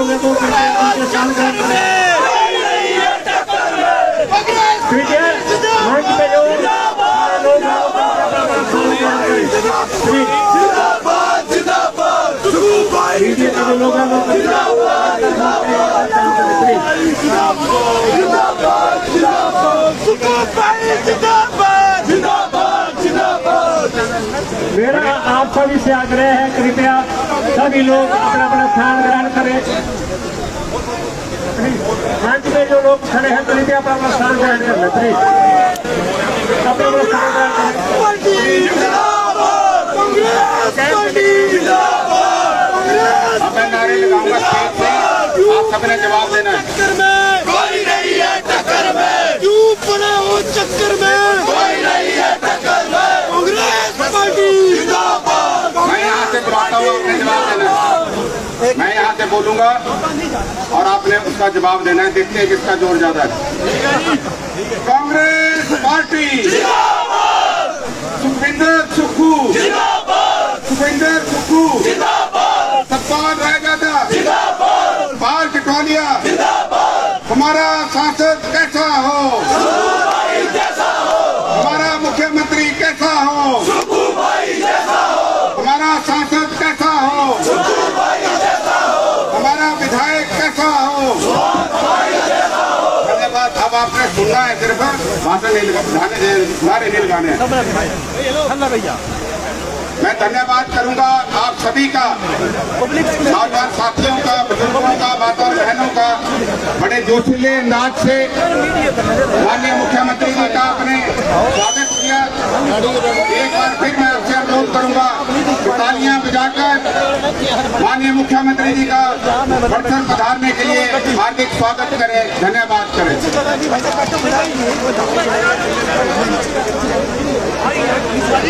लोगों को उनके स्थान ग्रहण करें। मंच पे जो लोग मेरा आप सभी से आग्रह है, कृपया सभी लोग अपना अपना स्थान ग्रहण करें। मंच में जो लोग खड़े हैं कृपया अपना अपना स्थान ग्रहण कर लें। अपना अपना स्थान ग्रहण मैं नारे लगाऊंगा स्टेज से, आप सबने जवाब देना है। चक्कर में कोई नहीं है, टक्कर में क्यों पड़े हो, चक्कर में कोई नहीं है, टक्कर में कांग्रेस पार्टी जिंदाबाद। मैं यहाँ से बुलाता हूँ, आपने जवाब देना है। मैं यहाँ से बोलूंगा और आपने उसका जवाब देना है। देखते हैं किसका जोर ज्यादा है। कांग्रेस पार्टी जिंदाबाद, सुखविंदर सुक्खू जिंदाबाद, सुखविंदर सुक्खू जिंदाबाद, सतपाल रायजादा जिंदाबाद, पाल कटवालिया जिंदाबाद। हमारा सांसद कैसा हो, जैसा हो। हमारा मुख्यमंत्री कैसा हो, जैसा हो। हमारा सांसद कैसा हो, जैसा हो। हमारा विधायक कैसा हो, जैसा हो। धन्यवाद। अब आपने सुनना है, सिर्फ भाषण नहीं लगाने भैया। मैं धन्यवाद करूंगा आप सभी का, नौजवान साथियों का, बुजुर्गों का, माता बहनों का। बड़े जोशीले अंदाज से माननीय मुख्यमंत्री जी का आपने स्वागत किया। एक बार फिर मैं आपसे अनुरोध करूंगा कि तालियां बजाकर माननीय मुख्यमंत्री जी का बढ़चढ़ पधारने के लिए हार्दिक स्वागत करें, धन्यवाद करें।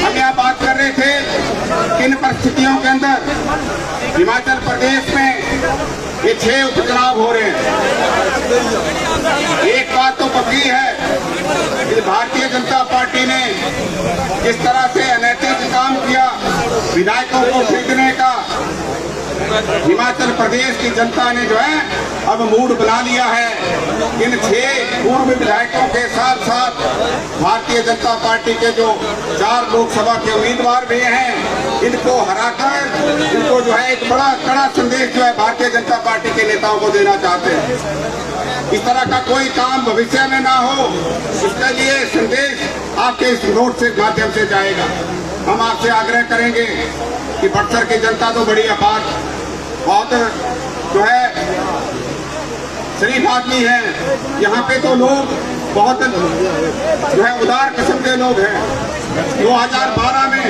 हम यहाँ बात कर रहे थे किन परिस्थितियों के अंदर हिमाचल प्रदेश में ये 6 उपचुनाव हो रहे हैं। एक बात तो पक्की है कि भारतीय जनता पार्टी ने जिस तरह से अनैतिक काम किया, विधायकों को खरीदने का, हिमाचल प्रदेश की जनता ने जो है अब मूड बना लिया है। इन 6 पूर्व विधायकों के साथ साथ भारतीय जनता पार्टी के जो 4 लोकसभा के उम्मीदवार भी हैं, इनको हराकर इनको जो है एक बड़ा कड़ा संदेश जो है भारतीय जनता पार्टी के नेताओं को देना चाहते हैं। इस तरह का कोई काम भविष्य में ना हो, इसके लिए संदेश आपके इस नोट से माध्यम से जाएगा। हम आपसे आग्रह करेंगे कि बक्सर की जनता तो बड़ी अपार, बहुत जो है शरीफ आदमी है। यहाँ पे तो लोग बहुत जो है उदार किस्म के लोग हैं। 2012 में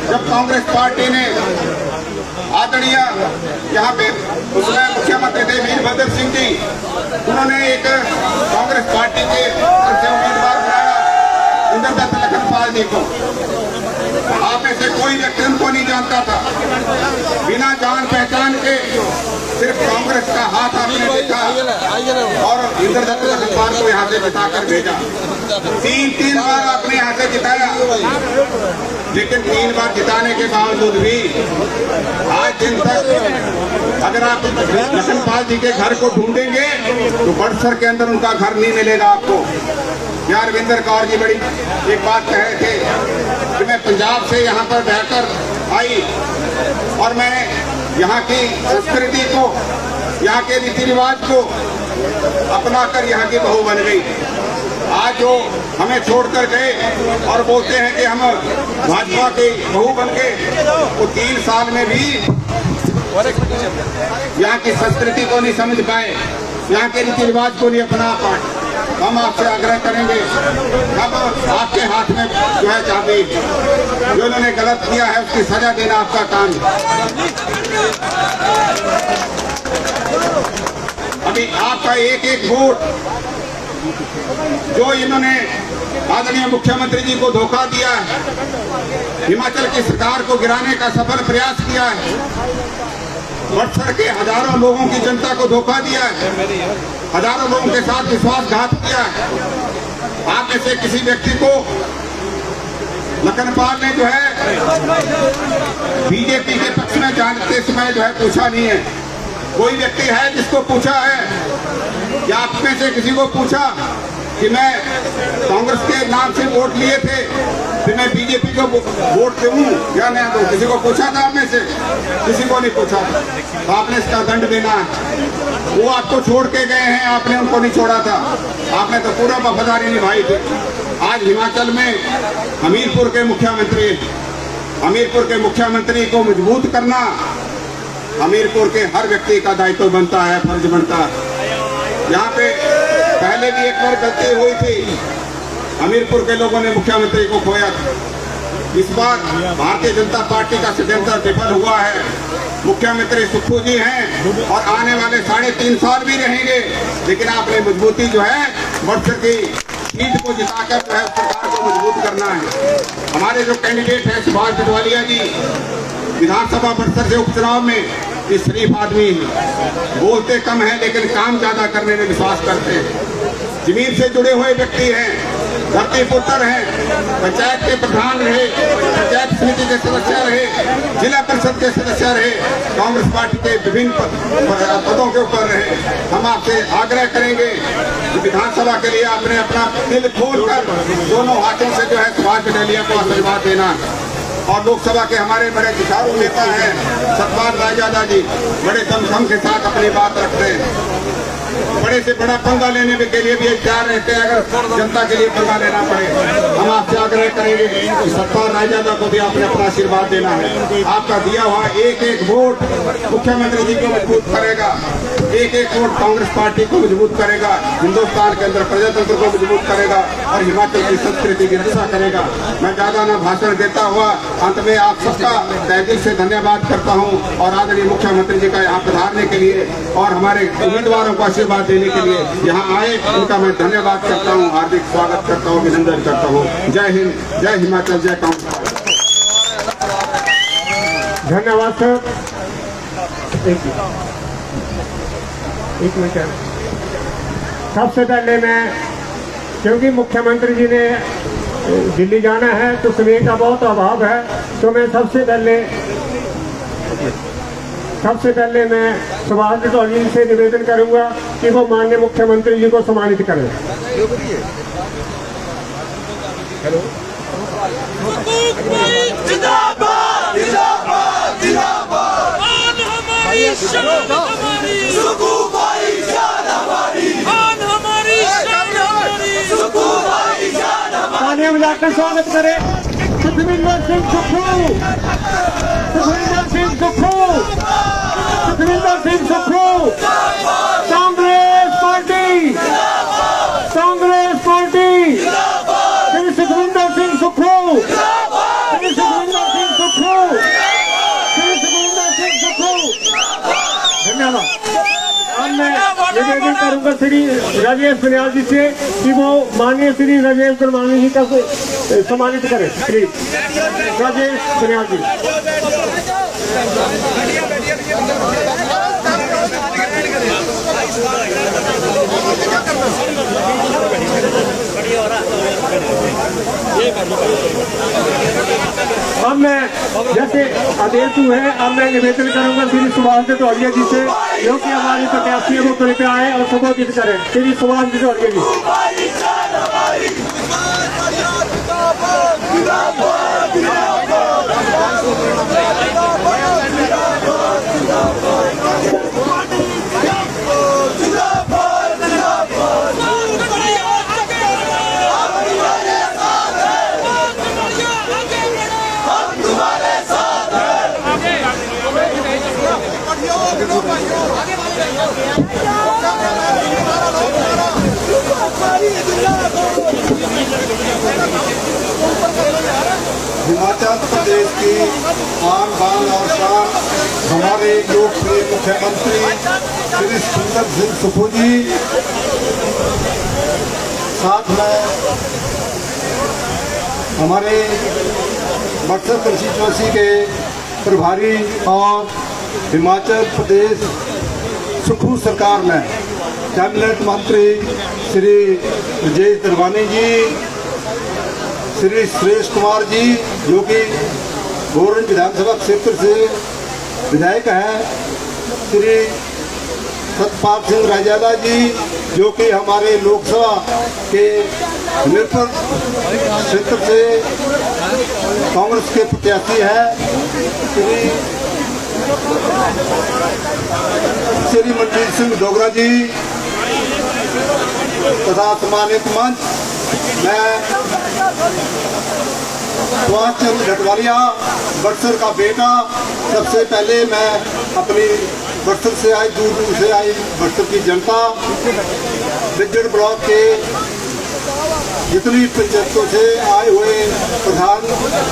जब कांग्रेस पार्टी ने आदरणीय यहाँ पे उसमें मुख्यमंत्री थे वीरभद्र सिंह जी, उन्होंने एक कांग्रेस पार्टी के उम्मीदवार बनाया इंद्रदत्त लखनपाल जी को। आप में से कोई व्यक्ति उनको नहीं जानता था, बिना जान पहचान के सिर्फ कांग्रेस का हाथ आपने देखा और इंद्रदत्त लखनपाल को यहाँ से जिताकर भेजा। 3 बार आपने यहाँ से जिताया, लेकिन 3 बार जिताने के बावजूद भी आज दिन तक अगर आप लखनपाल जी के घर को ढूंढेंगे तो बड़सर के अंदर उनका घर नहीं मिलेगा आपको। यार रविंदर कौर जी बड़ी एक बात कह रहे थे कि मैं पंजाब से यहाँ पर बहकर आई और मैं यहाँ की संस्कृति को, यहाँ के रीति रिवाज को अपनाकर यहाँ की बहू बन गई। आज जो हमें छोड़कर गए और बोलते हैं कि हम भाजपा की बहू बन गए, वो 3 साल में भी यहाँ की संस्कृति को नहीं समझ पाए, यहाँ के रीति रिवाज को नहीं अपना पाए। हम आपसे आग्रह करेंगे, अब आपके हाथ में जो है चाबी, जो उन्होंने गलत किया है उसकी सजा देना आपका काम है। अभी आपका एक वोट जो इन्होंने आदरणीय मुख्यमंत्री जी को धोखा दिया है, हिमाचल की सरकार को गिराने का सफल प्रयास किया है, बक्सर के हजारों लोगों की जनता को धोखा दिया है, हजारों लोगों के साथ विश्वासघात किया है। आप में से किसी व्यक्ति को लखनपाल ने जो है बीजेपी के पक्ष में जानते समय जो है पूछा नहीं है। कोई व्यक्ति है जिसको पूछा है या आप में से किसी को पूछा कि मैं कांग्रेस के नाम से वोट लिए थे फिर मैं बीजेपी को वोट दूं या नहीं दूं? किसी को पूछा था आप में से? किसी को नहीं पूछा। तो आपने इसका दंड देना है। वो आपको छोड़ के गए हैं, आपने उनको नहीं छोड़ा था। आपने तो पूरा वफादारी निभाई थी। आज हिमाचल में हमीरपुर के मुख्यमंत्री को मजबूत करना हमीरपुर के हर व्यक्ति का दायित्व बनता है, फर्ज बनता है। यहाँ पे पहले भी एक बार गलती हुई थी, हमीरपुर के लोगों ने मुख्यमंत्री को खोया था। इस बार भारतीय जनता पार्टी का षड्यंत्र विफल हुआ है। मुख्यमंत्री सुक्खू जी हैं और आने वाले 3.5 साल भी रहेंगे, लेकिन आपने मजबूती जो है बक्सर की सीट को जिताकर जो है सरकार को मजबूत करना है। हमारे जो कैंडिडेट है सुभाष जटवालिया जी, विधानसभा बक्सर से उपचुनाव में ये शरीफ आदमी बोलते कम है लेकिन काम ज्यादा करने में विश्वास करते हैं। जमीन से जुड़े हुए व्यक्ति हैं, धरती पुत्र हैं, पंचायत के प्रधान रहे, पंचायत समिति के सदस्य रहे, जिला परिषद के सदस्य रहे, कांग्रेस पार्टी के विभिन्न पदों के ऊपर रहे। हम आपसे आग्रह करेंगे कि विधानसभा के लिए आपने अपना दिल खोलकर दोनों हाथों से जो है सुभाष जटवालिया को आशीर्वाद देना। और लोकसभा के हमारे बड़े जुझारू नेता हैं सतपाल रायजादा जी, बड़े दमखम के साथ अपनी बात रखते हैं। बड़े से बड़ा पंगा लेने के लिए भी तैयार रहते हैं अगर जनता के लिए पंगा लेना पड़े। हम आपसे आग्रह करेंगे कि सतपाल रायजादा को भी आपने अपना आशीर्वाद देना है। आपका दिया हुआ एक एक वोट मुख्यमंत्री जी को मजबूत करेगा, एक एक वोट कांग्रेस पार्टी को मजबूत करेगा, हिंदुस्तान के अंदर प्रजातंत्र को मजबूत करेगा और हिमाचल की संस्कृति की रक्षा करेगा। मैं ज्यादा न भाषण देता हुआ अंत में आप सबका तहे दिल से धन्यवाद करता हूँ और आदरणीय मुख्यमंत्री जी का यहाँ पधारने के लिए और हमारे उम्मीदवारों को आशीर्वाद देने के लिए यहाँ आए, उनका मैं धन्यवाद करता हूँ, हार्दिक स्वागत करता हूँ, अभिनंदन करता हूँ। जय हिंद, जय हिमाचल, जय कांग्रेस। धन्यवाद सर। एक मिनट। सबसे पहले मैं, क्योंकि मुख्यमंत्री जी ने दिल्ली जाना है तो समय का बहुत अभाव है, तो मैं सबसे पहले मैं सुभाष जटवालिया जी से निवेदन करूंगा कि वो माननीय मुख्यमंत्री जी को सम्मानित करें। हेलो। जिंदाबाद जिंदाबाद जिंदाबाद। हमारी शान हमारी, सुक्खू भाई शान हमारी, हमारी शान हमारी, सुक्खू भाई शान हमारी। तालियां बजाकर स्वागत करें सुखविंदर सिंह सुक्खू, सुखविंदर सिंह सुक्खू, सुखविंदर सिंह सुक्खू। Congress party, Congress party, Shri Sukhvinder Singh Sukhu, Shri Sukhvinder Singh Sukhu, Shri Sukhvinder Singh Sukhu. धन्यवाद। अब मैं निवेदन करूंगा श्री राजेश बनियाल जी से कि वो माननीय श्री राजेश बनियाल जी का सम्मानित करें। श्री राजेश बनियाल जी। अब मैं जैसे आदेश हुए हैं, अब मैं निवेदन करूंगा श्री सुभाष जटवालिया जी से, जो कि हमारी प्रत्याशी को कृपया आए और संबोधित करें। श्री सुभाष जटवालिया जी। हिमाचल प्रदेश की आन बान और शान हमारे लोकप्रिय मुख्यमंत्री श्री सुखविंदर सिंह सुक्खू जी, साथ में हमारे बक्सर कंस्टिट्यूंसी के प्रभारी और हिमाचल प्रदेश सुक्खू सरकार में कैबिनेट मंत्री श्री राजेश दरबानी जी, श्री सुरेश कुमार जी जो कि गोरन विधानसभा क्षेत्र से विधायक हैं, श्री सतपाल सिंह रायजादा जी, जो कि हमारे लोकसभा के हमीरपुर क्षेत्र से कांग्रेस के प्रत्याशी है। श्री मनजीत सिंह डोगरा जी तथा सम्मानित मंच, मैं सुभाष चंद्र घटवालिया बक्सर का बेटा। सबसे पहले मैं अपनी बक्सर से आई, दूर दूर से आई बक्सर की जनता, बिजड़ ब्लॉक के जितनी पंचायतों से आए हुए प्रधान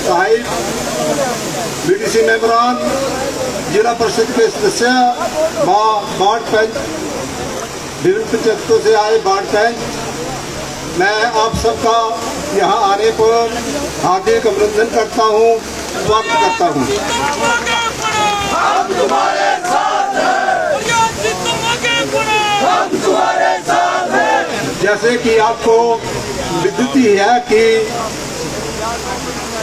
साहिब, बीडीसी मेंबरान, जिला परिषद के सदस्य, वार्ड पंच, विभिन्न पंचायतों से आए वार्ड पंच, मैं आप सबका यहाँ आने पर हार्दिक अभिनंदन करता हूँ, स्वागत करता हूँ। हम तुम्हारे साथ हैं, हम तुम्हारे साथ हैं। जैसे कि आपको विदित ही है कि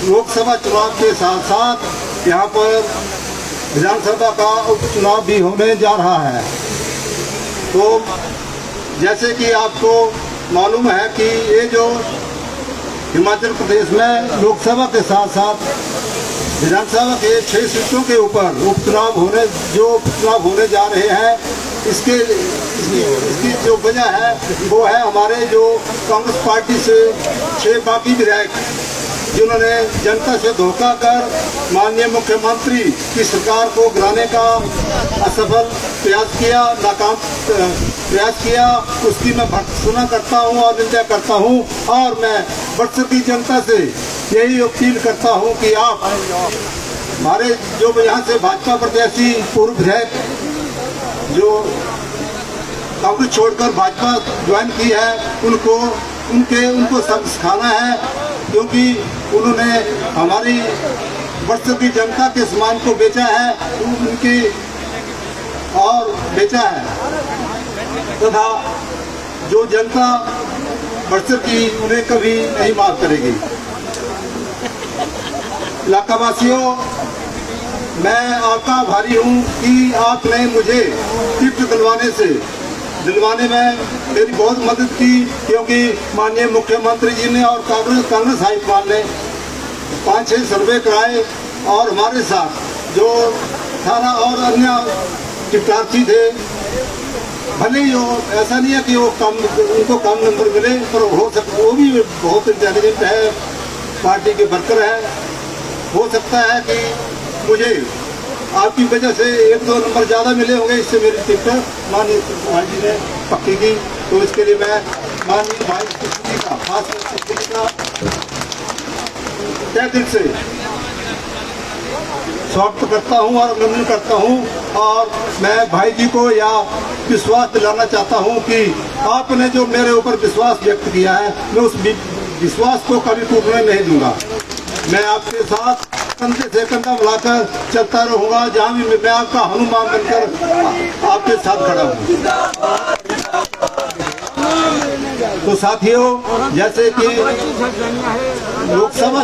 लोकसभा चुनाव के साथ साथ यहाँ पर विधानसभा का उपचुनाव भी होने जा रहा है। तो जैसे कि आपको मालूम है कि ये जो हिमाचल प्रदेश में लोकसभा के साथ साथ विधानसभा के 6 सीटों के ऊपर उपचुनाव होने जा रहे हैं, इसकी जो वजह है वो है हमारे जो कांग्रेस पार्टी से 6 बाकी विधायक, जिन्होंने जनता से धोखा कर माननीय मुख्यमंत्री की सरकार को गिराने का असफल प्रयास किया, नाकाम प्रयास किया, उसकी मैं भर्त्सना करता हूं और निंदा करता हूं। और मैं बक्सर की जनता से यही अपील करता हूं कि आप हमारे जो यहाँ से भाजपा प्रत्याशी पूर्व विधायक जो कांग्रेस छोड़कर भाजपा ज्वाइन की है, उनको सब सिखाना है, क्योंकि उन्होंने हमारी बक्सर की जनता के सम्मान को बेचा है, उनकी और बेचा है, तथा जो जनता बक्सर की उन्हें कभी नहीं माफ करेगी। इलाका वासियों, मैं आपका आभारी हूँ कि आपने मुझे टिकट दिलवाने में मेरी बहुत मदद की, क्योंकि माननीय मुख्यमंत्री जी ने और कांग्रेस हाईकमान ने 5-6 सर्वे कराए और हमारे साथ जो 18 और अन्य टिकटार्थी थे, भले ही ऐसा नहीं है कि उनको कम नंबर मिले, पर वो भी बहुत इंटेलिजेंट है, पार्टी के वर्कर है। हो सकता है कि मुझे आपकी वजह से 1-2 नंबर ज़्यादा मिले होंगे, इससे मेरी टिकट माननीय भाई जी ने पक्की की। तो इसके लिए मैं माननीय भाई जी का खास तहे दिल से स्वागत करता हूं और अभिनंदन करता हूं। और मैं भाई जी को या विश्वास दिलाना चाहता हूं कि आपने जो मेरे ऊपर विश्वास व्यक्त किया है, मैं उस विश्वास को कभी टूटने नहीं दूंगा। मैं आपके साथ कंधे से कंधा मिलाकर चलता रहूंगा, जहाँ भी मैं आपका हनुमान बनकर आपके साथ खड़ा हूँ। तो साथियों, जैसे कि लोकसभा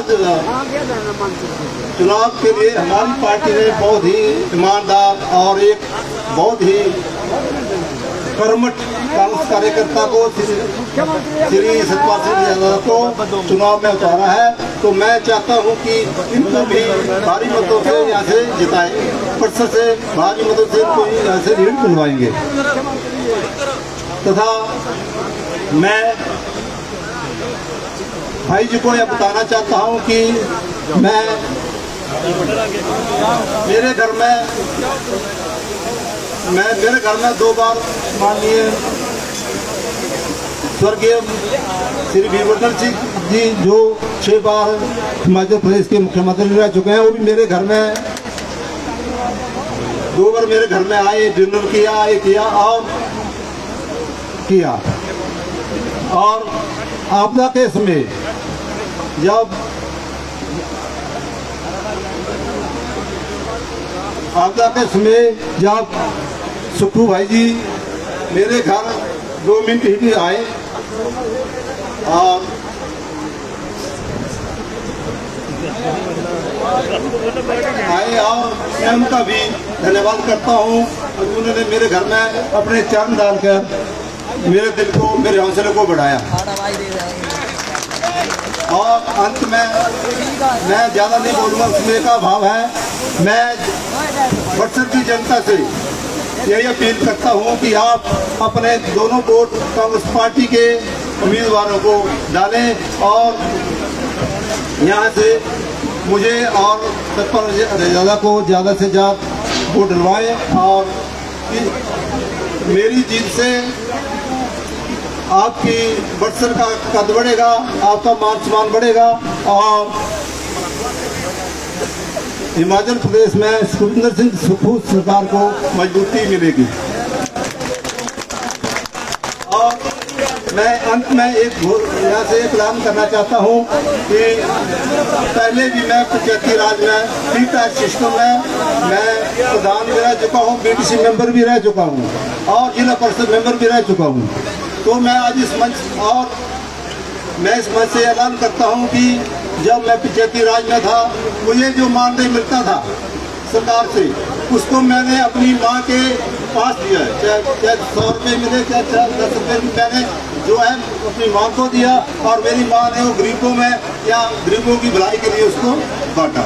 चुनाव के लिए हमारी पार्टी ने बहुत ही ईमानदार और एक बहुत ही कर्मठ कांग्रेस कार्यकर्ता को श्री सतपाल सिंह रायजादा को चुनाव में उतारा है। तो मैं चाहता हूं कि इनको भी भारी मतों से यहाँ से जिताएं, बक्सर से भारी मतों से इनको यहाँ से लीड दिलवाएंगे। तथा मैं भाई जी को यह बताना चाहता हूं कि मेरे घर में 2 बार माननीय स्वर्गीय श्री वीरभद्र सिंह जी, जो 6 बार हिमाचल प्रदेश के मुख्यमंत्री रह चुके हैं, वो भी मेरे घर में 2 बार मेरे घर में आए, डिनर किया और आपदा के समय जब सुखू भाई जी मेरे घर 2 मिनट ही आए और आए और मैं उनका भी धन्यवाद करता हूँ। उन्होंने मेरे घर में अपने चरण डालकर मेरे दिल को, मेरे हौसले को बढ़ाया। और अंत में मैं ज़्यादा नहीं बोलूँगा, उसमें का भाव है, मैं बक्सर की जनता से यही अपील करता हूँ कि आप अपने दोनों वोट कांग्रेस पार्टी के उम्मीदवारों को डालें और यहाँ से मुझे और सतपाल रजादा को ज़्यादा से ज़्यादा वोट डलवाएं। और मेरी जीत से आपकी बक्सर का कद बढ़ेगा, आपका मान सम्मान बढ़ेगा और हिमाचल प्रदेश में सुखविंदर सिंह सुक्खू सरकार को मजबूती मिलेगी। और मैं अंत में यहाँ से एक ऐलान करना चाहता हूँ कि पहले भी मैं पंचायती राज में फ्री टाइप सिस्टम में मैं प्रधान भी रह चुका हूँ, बीटीसी मेंबर भी रह चुका हूँ और जिला परिषद मेंबर भी रह चुका हूँ। तो मैं आज इस मंच से ऐलान करता हूं कि जब मैं पंचायती राज में था, मुझे जो मानदेय मिलता था सरकार से, उसको मैंने अपनी माँ के पास दिया है। चाहे 100 रुपये मिले, चाहे 10 रुपये, मैंने जो है अपनी माँ को दिया और मेरी माँ ने वो गरीबों में या गरीबों की भलाई के लिए उसको बांटा।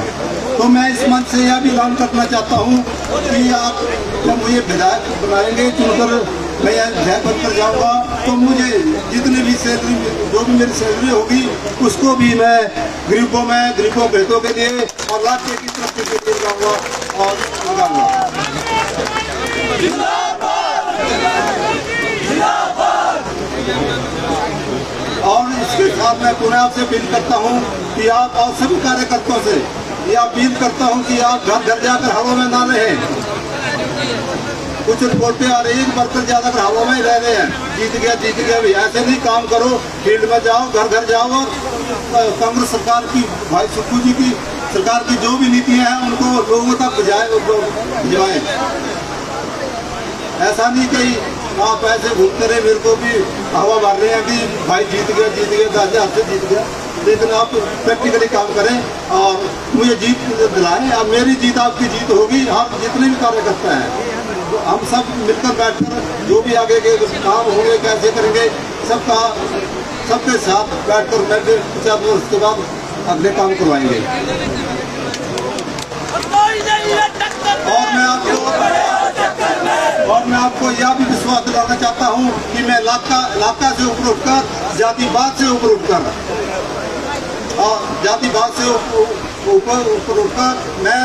तो मैं इस मंच से यह भी ऐलान करना चाहता हूँ कि आप जब मुझे विधायक बनाएंगे, चुनकर मैं यहाँ विधायक बनकर जाऊँगा, तो मुझे जितनी भी सैलरी, जो भी मेरी सैलरी होगी, उसको भी मैं गरीबों के हितों के लिए और राज्य की तरक्की के लिए जाऊँगा और लगाऊंगा। और इसके साथ मैं पुनः आपसे अपील करता हूँ कि आप और सभी कार्यकर्ताओं से यह अपील करता हूँ कि आप घर घर जाकर हवा में ना रहें। कुछ रिपोर्टें आ रही है कि वर्कर ज्यादा हवा में रह रहे हैं, जीत गया भी। ऐसे नहीं काम करो, फील्ड में जाओ, घर घर जाओ और कांग्रेस सरकार की, भाई सुक्खू जी की सरकार की जो भी नीतियां हैं उनको लोगों तक भिजवाएं। ऐसा नहीं कि आप ऐसे घूमते रहे, मेरे को भी हवा मार रहे हैं कि भाई जीत गया 10,000 से जीत गया, लेकिन आप प्रैक्टिकली काम करें और मुझे जीत दिलाएं। अब मेरी जीत आपकी जीत होगी। आप जितने भी कार्यकर्ता हैं, हम सब मिलकर बैठकर जो भी आगे के काम होंगे, कैसे करेंगे, सबके साथ बैठकर मैं फिर 4 वर्ष के बाद अगले काम करवाएंगे। और मैं आपको यह भी विश्वास दिलाना चाहता हूँ कि मैं इलाका से ऊपर उठकर, जातिवाद से ऊपर उठकर मैं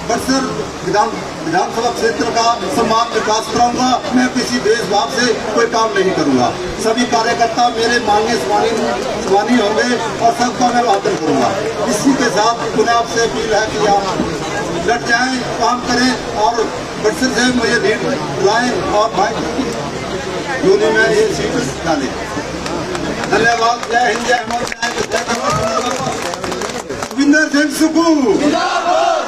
बक्सर विधानसभा क्षेत्र का समान विकास कराऊंगा। मैं किसी भेदभाव से कोई काम नहीं करूंगा। सभी कार्यकर्ता मेरे मांगे स्वानी होंगे और सबका मैं आदर करूंगा। इसी के साथ पुनः आपसे अपील है कि आप लड़ जाएं, काम करें और बक्सर से मुझे लीड दिलाएं और भाई योनी में ये सीट डालें। धन्यवाद। जय हिंद, जय सुखविंदर सिंह सुक्खू,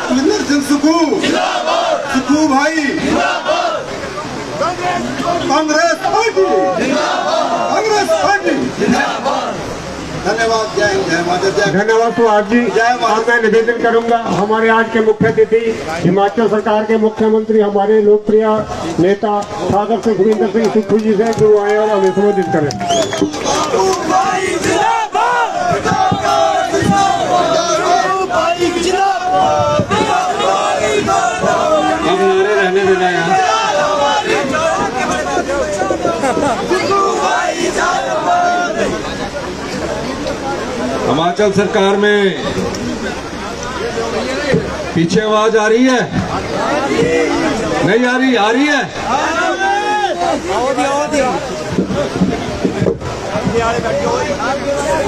सुखविंदर सिंह सुक्खू भाई, कांग्रेस पार्टी। धन्यवाद। जय हिंद, जय माता। धन्यवाद सुहास जी। और मैं निवेदन करूंगा, हमारे आज के मुख्य अतिथि हिमाचल सरकार के मुख्यमंत्री, हमारे लोकप्रिय नेता सागर सुखविंदर सिंह सुक्खू जी से जो आए और हमें संबोधित करें। अब नारे रहने देना यार। हिमाचल सरकार में पीछे आवाज आ रही है? नहीं आ रही? आ रही है।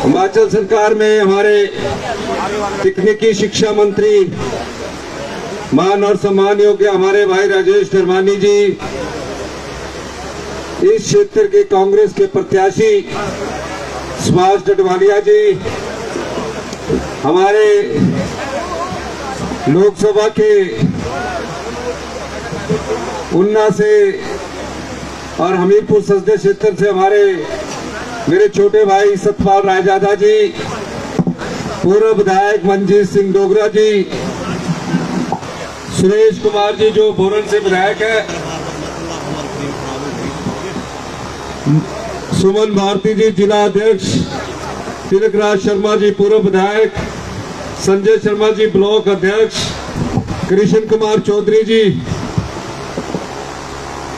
हिमाचल सरकार में हमारे तकनीकी शिक्षा मंत्री, मान और सम्मान योग्य हमारे भाई राजेश धर्मानी जी, इस क्षेत्र के कांग्रेस के प्रत्याशी सुभाष डडवालिया जी, हमारे लोकसभा के ऊना से और हमीरपुर संसदीय क्षेत्र से हमारे मेरे छोटे भाई सतपाल रायजादा जी, पूर्व विधायक मनजीत सिंह डोगरा जी, सुरेश कुमार जी जो बोरन से विधायक है, सुमन भारती जी जिला अध्यक्ष, तिलकराज शर्मा जी पूर्व विधायक, संजय शर्मा जी ब्लॉक अध्यक्ष, कृष्ण कुमार चौधरी जी,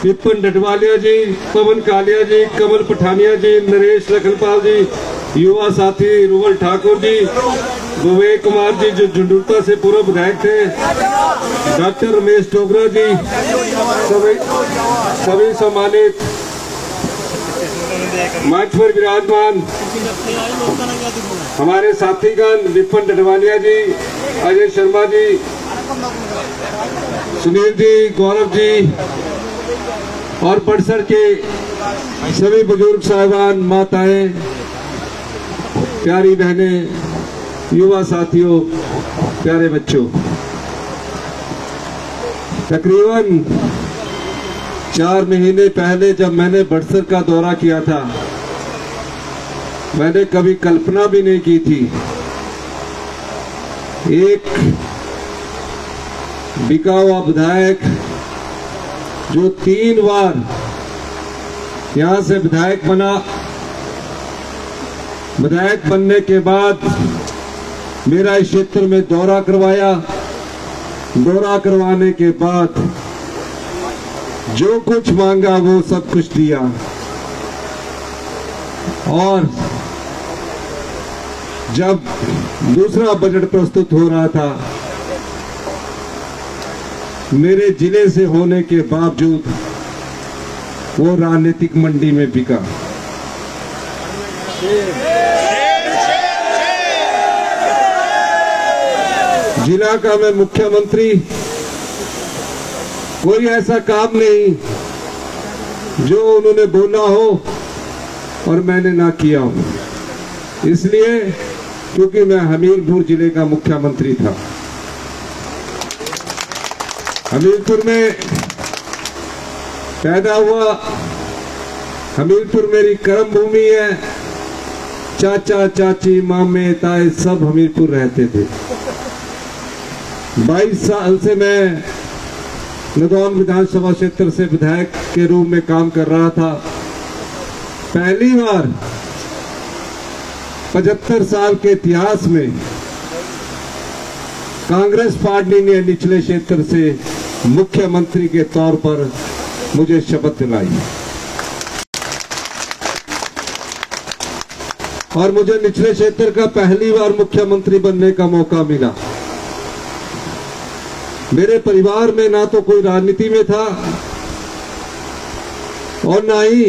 विपिन डडवालिया जी, पवन कालिया जी, कमल पठानिया जी, नरेश लखनपाल जी, युवा साथी रुवल ठाकुर जी, विवेक कुमार जी जो झुंडुरता से पूर्व विधायक थे, डॉक्टर रमेश डोगरा जी, सभी सम्मानित मंच पर विराजमान हमारे साथीगण विपिन डडवालिया जी, अजय शर्मा जी, सुनील जी, गौरव जी और परिसर के सभी बुजुर्ग साहिबान, माताएं, प्यारी बहनें, युवा साथियों, प्यारे बच्चों, तकरीबन 4 महीने पहले जब मैंने बड़सर का दौरा किया था, मैंने कभी कल्पना भी नहीं की थी एक बिका हुआ विधायक जो 3 बार यहां से विधायक बना, विधायक बनने के बाद मेरा इस क्षेत्र में दौरा करवाया, दौरा करवाने के बाद जो कुछ मांगा वो सब कुछ दिया, और जब दूसरा बजट प्रस्तुत हो रहा था, मेरे जिले से होने के बावजूद वो राजनीतिक मंडी में बिका। जिला का मैं मुख्यमंत्री, कोई ऐसा काम नहीं जो उन्होंने बोला हो और मैंने ना किया हो, इसलिए क्योंकि मैं हमीरपुर जिले का मुख्यमंत्री था। हमीरपुर में पैदा हुआ, हमीरपुर मेरी कर्म भूमि है, चाचा चाची मामे ताए सब हमीरपुर रहते थे। 22 साल से मैं नदौन विधानसभा क्षेत्र से विधायक के रूप में काम कर रहा था। पहली बार 75 साल के इतिहास में कांग्रेस पार्टी ने निचले क्षेत्र से मुख्यमंत्री के तौर पर मुझे शपथ दिलाई और मुझे निचले क्षेत्र का पहली बार मुख्यमंत्री बनने का मौका मिला। मेरे परिवार में ना तो कोई राजनीति में था और ना ही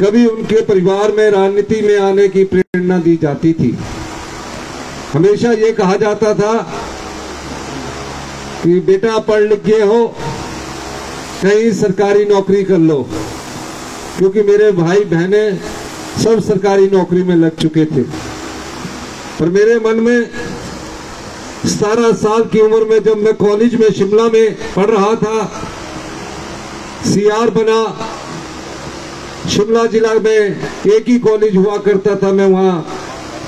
कभी उनके परिवार में राजनीति में आने की प्रेरणा दी जाती थी। हमेशा ये कहा जाता था कि बेटा पढ़ लिख गए हो, कहीं सरकारी नौकरी कर लो, क्योंकि मेरे भाई बहनें सब सरकारी नौकरी में लग चुके थे। पर मेरे मन में 17 साल की उम्र में जब मैं कॉलेज में शिमला में पढ़ रहा था, सीआर बना, शिमला जिला में एक ही कॉलेज हुआ करता था, मैं वहाँ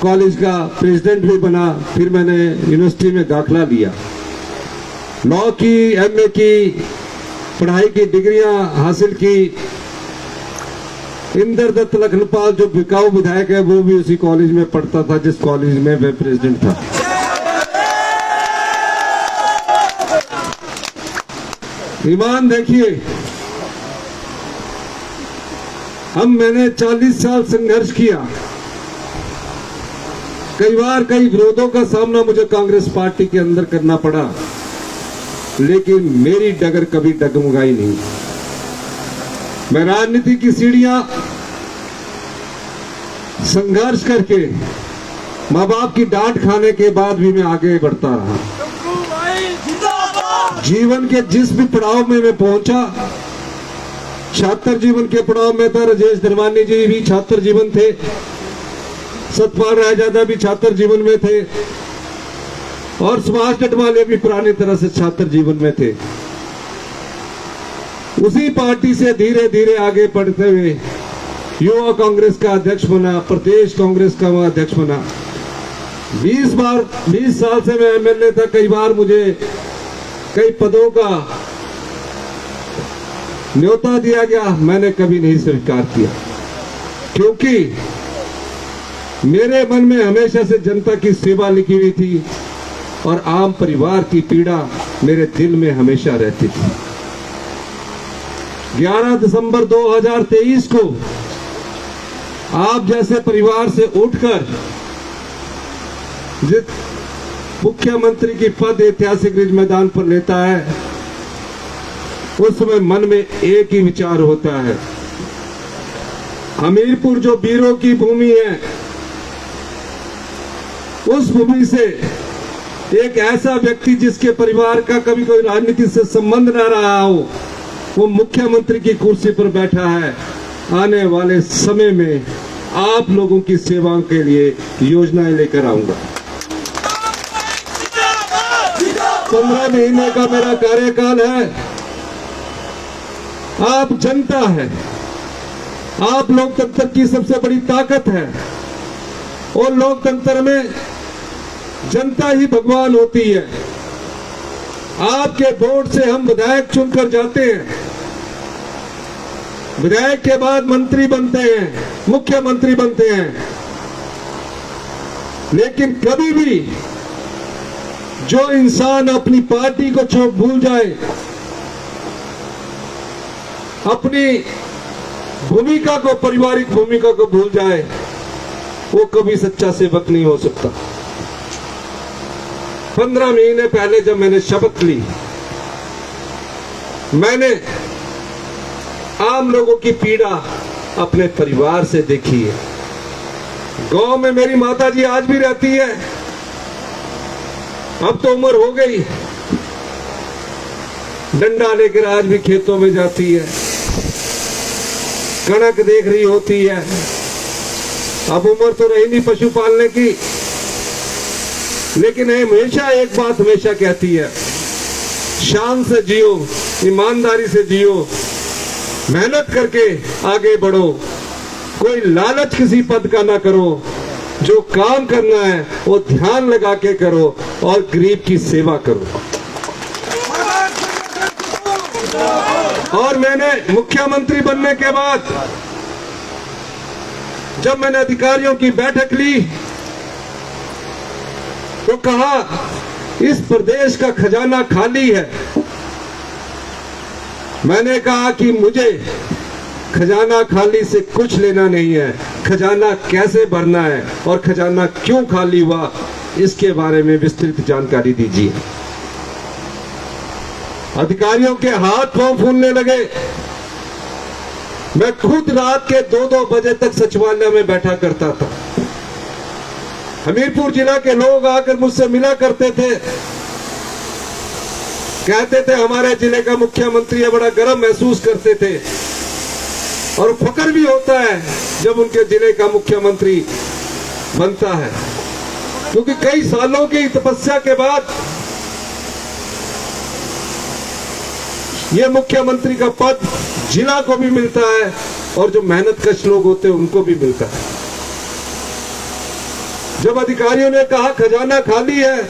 कॉलेज का प्रेसिडेंट भी बना। फिर मैंने यूनिवर्सिटी में दाखिला लिया, लॉ की, एमए की पढ़ाई की डिग्रियां हासिल की। इंदर दत्त लखनपाल जो बिकाऊ विधायक है वो भी उसी कॉलेज में पढ़ता था जिस कॉलेज में मैं प्रेसिडेंट था। ईमान देखिए, मैंने 40 साल संघर्ष किया, कई बार कई विरोधों का सामना मुझे कांग्रेस पार्टी के अंदर करना पड़ा, लेकिन मेरी डगर कभी डगमगाई नहीं। मैं राजनीति की सीढ़ियां संघर्ष करके मां बाप की डांट खाने के बाद भी मैं आगे बढ़ता रहा। जीवन के जिस भी पड़ाव में मैं पहुंचा, छात्र जीवन के पड़ाव में था, राजेश धर्मानी जी भी छात्र जीवन थे, सतपाल रायजादा भी छात्र जीवन में थे और सुभाष डडवाले भी पुरानी तरह से छात्र जीवन में थे। उसी पार्टी से धीरे धीरे आगे बढ़ते हुए युवा कांग्रेस का अध्यक्ष बना, प्रदेश कांग्रेस का अध्यक्ष बना 20 साल से मैं एमएलए था। कई बार मुझे कई पदों का न्योता दिया गया, मैंने कभी नहीं स्वीकार किया, क्योंकि मेरे मन में हमेशा से जनता की सेवा लिखी हुई थी और आम परिवार की पीड़ा मेरे दिल में हमेशा रहती थी। 11 दिसंबर 2023 को आप जैसे परिवार से उठकर जिस मुख्यमंत्री की पद ऐतिहासिक रिज मैदान पर लेता है, उस समय मन में एक ही विचार होता है, हमीरपुर जो वीरों की भूमि है, उस भूमि से एक ऐसा व्यक्ति जिसके परिवार का कभी कोई राजनीति से संबंध न रहा हो, वो मुख्यमंत्री की कुर्सी पर बैठा है। आने वाले समय में आप लोगों की सेवा के लिए योजनाएं लेकर आऊंगा। 15 महीने का मेरा कार्यकाल है। आप जनता है, आप लोकतंत्र की सबसे बड़ी ताकत है और लोकतंत्र में जनता ही भगवान होती है। आपके वोट से हम विधायक चुनकर जाते हैं, विधायक के बाद मंत्री बनते हैं, मुख्यमंत्री बनते हैं, लेकिन कभी भी जो इंसान अपनी पार्टी को भूल जाए, अपनी भूमिका को, पारिवारिक भूमिका को भूल जाए, वो कभी सच्चा सेवक नहीं हो सकता। 15 महीने पहले जब मैंने शपथ ली, मैंने आम लोगों की पीड़ा अपने परिवार से देखी है। गांव में मेरी माताजी आज भी रहती है, अब तो उम्र हो गई, डंडा लेकर आज भी खेतों में जाती है, कणक देख रही होती है। अब उम्र तो रही नहीं पशु पालने की, लेकिन हमेशा एक बात हमेशा कहती है, शान से जियो, ईमानदारी से जियो, मेहनत करके आगे बढ़ो, कोई लालच किसी पद का ना करो, जो काम करना है वो ध्यान लगा के करो और गरीब की सेवा करो। और मैंने मुख्यमंत्री बनने के बाद जब मैंने अधिकारियों की बैठक ली तो कहा, इस प्रदेश का खजाना खाली है। मैंने कहा कि मुझे खजाना खाली से कुछ लेना नहीं है, खजाना कैसे भरना है और खजाना क्यों खाली हुआ, इसके बारे में विस्तृत जानकारी दीजिए। अधिकारियों के हाथ पांव फूलने लगे। मैं खुद रात के 2-2 बजे तक सचिवालय में बैठा करता था। हमीरपुर जिला के लोग आकर मुझसे मिला करते थे, कहते थे हमारे जिले का मुख्यमंत्री है, बड़ा गर्व महसूस करते थे। और फक्र भी होता है जब उनके जिले का मुख्यमंत्री बनता है, क्योंकि कई सालों की तपस्या के बाद ये मुख्यमंत्री का पद जिला को भी मिलता है और जो मेहनतकश लोग होते हैं उनको भी मिलता है। जब अधिकारियों ने कहा खजाना खाली है,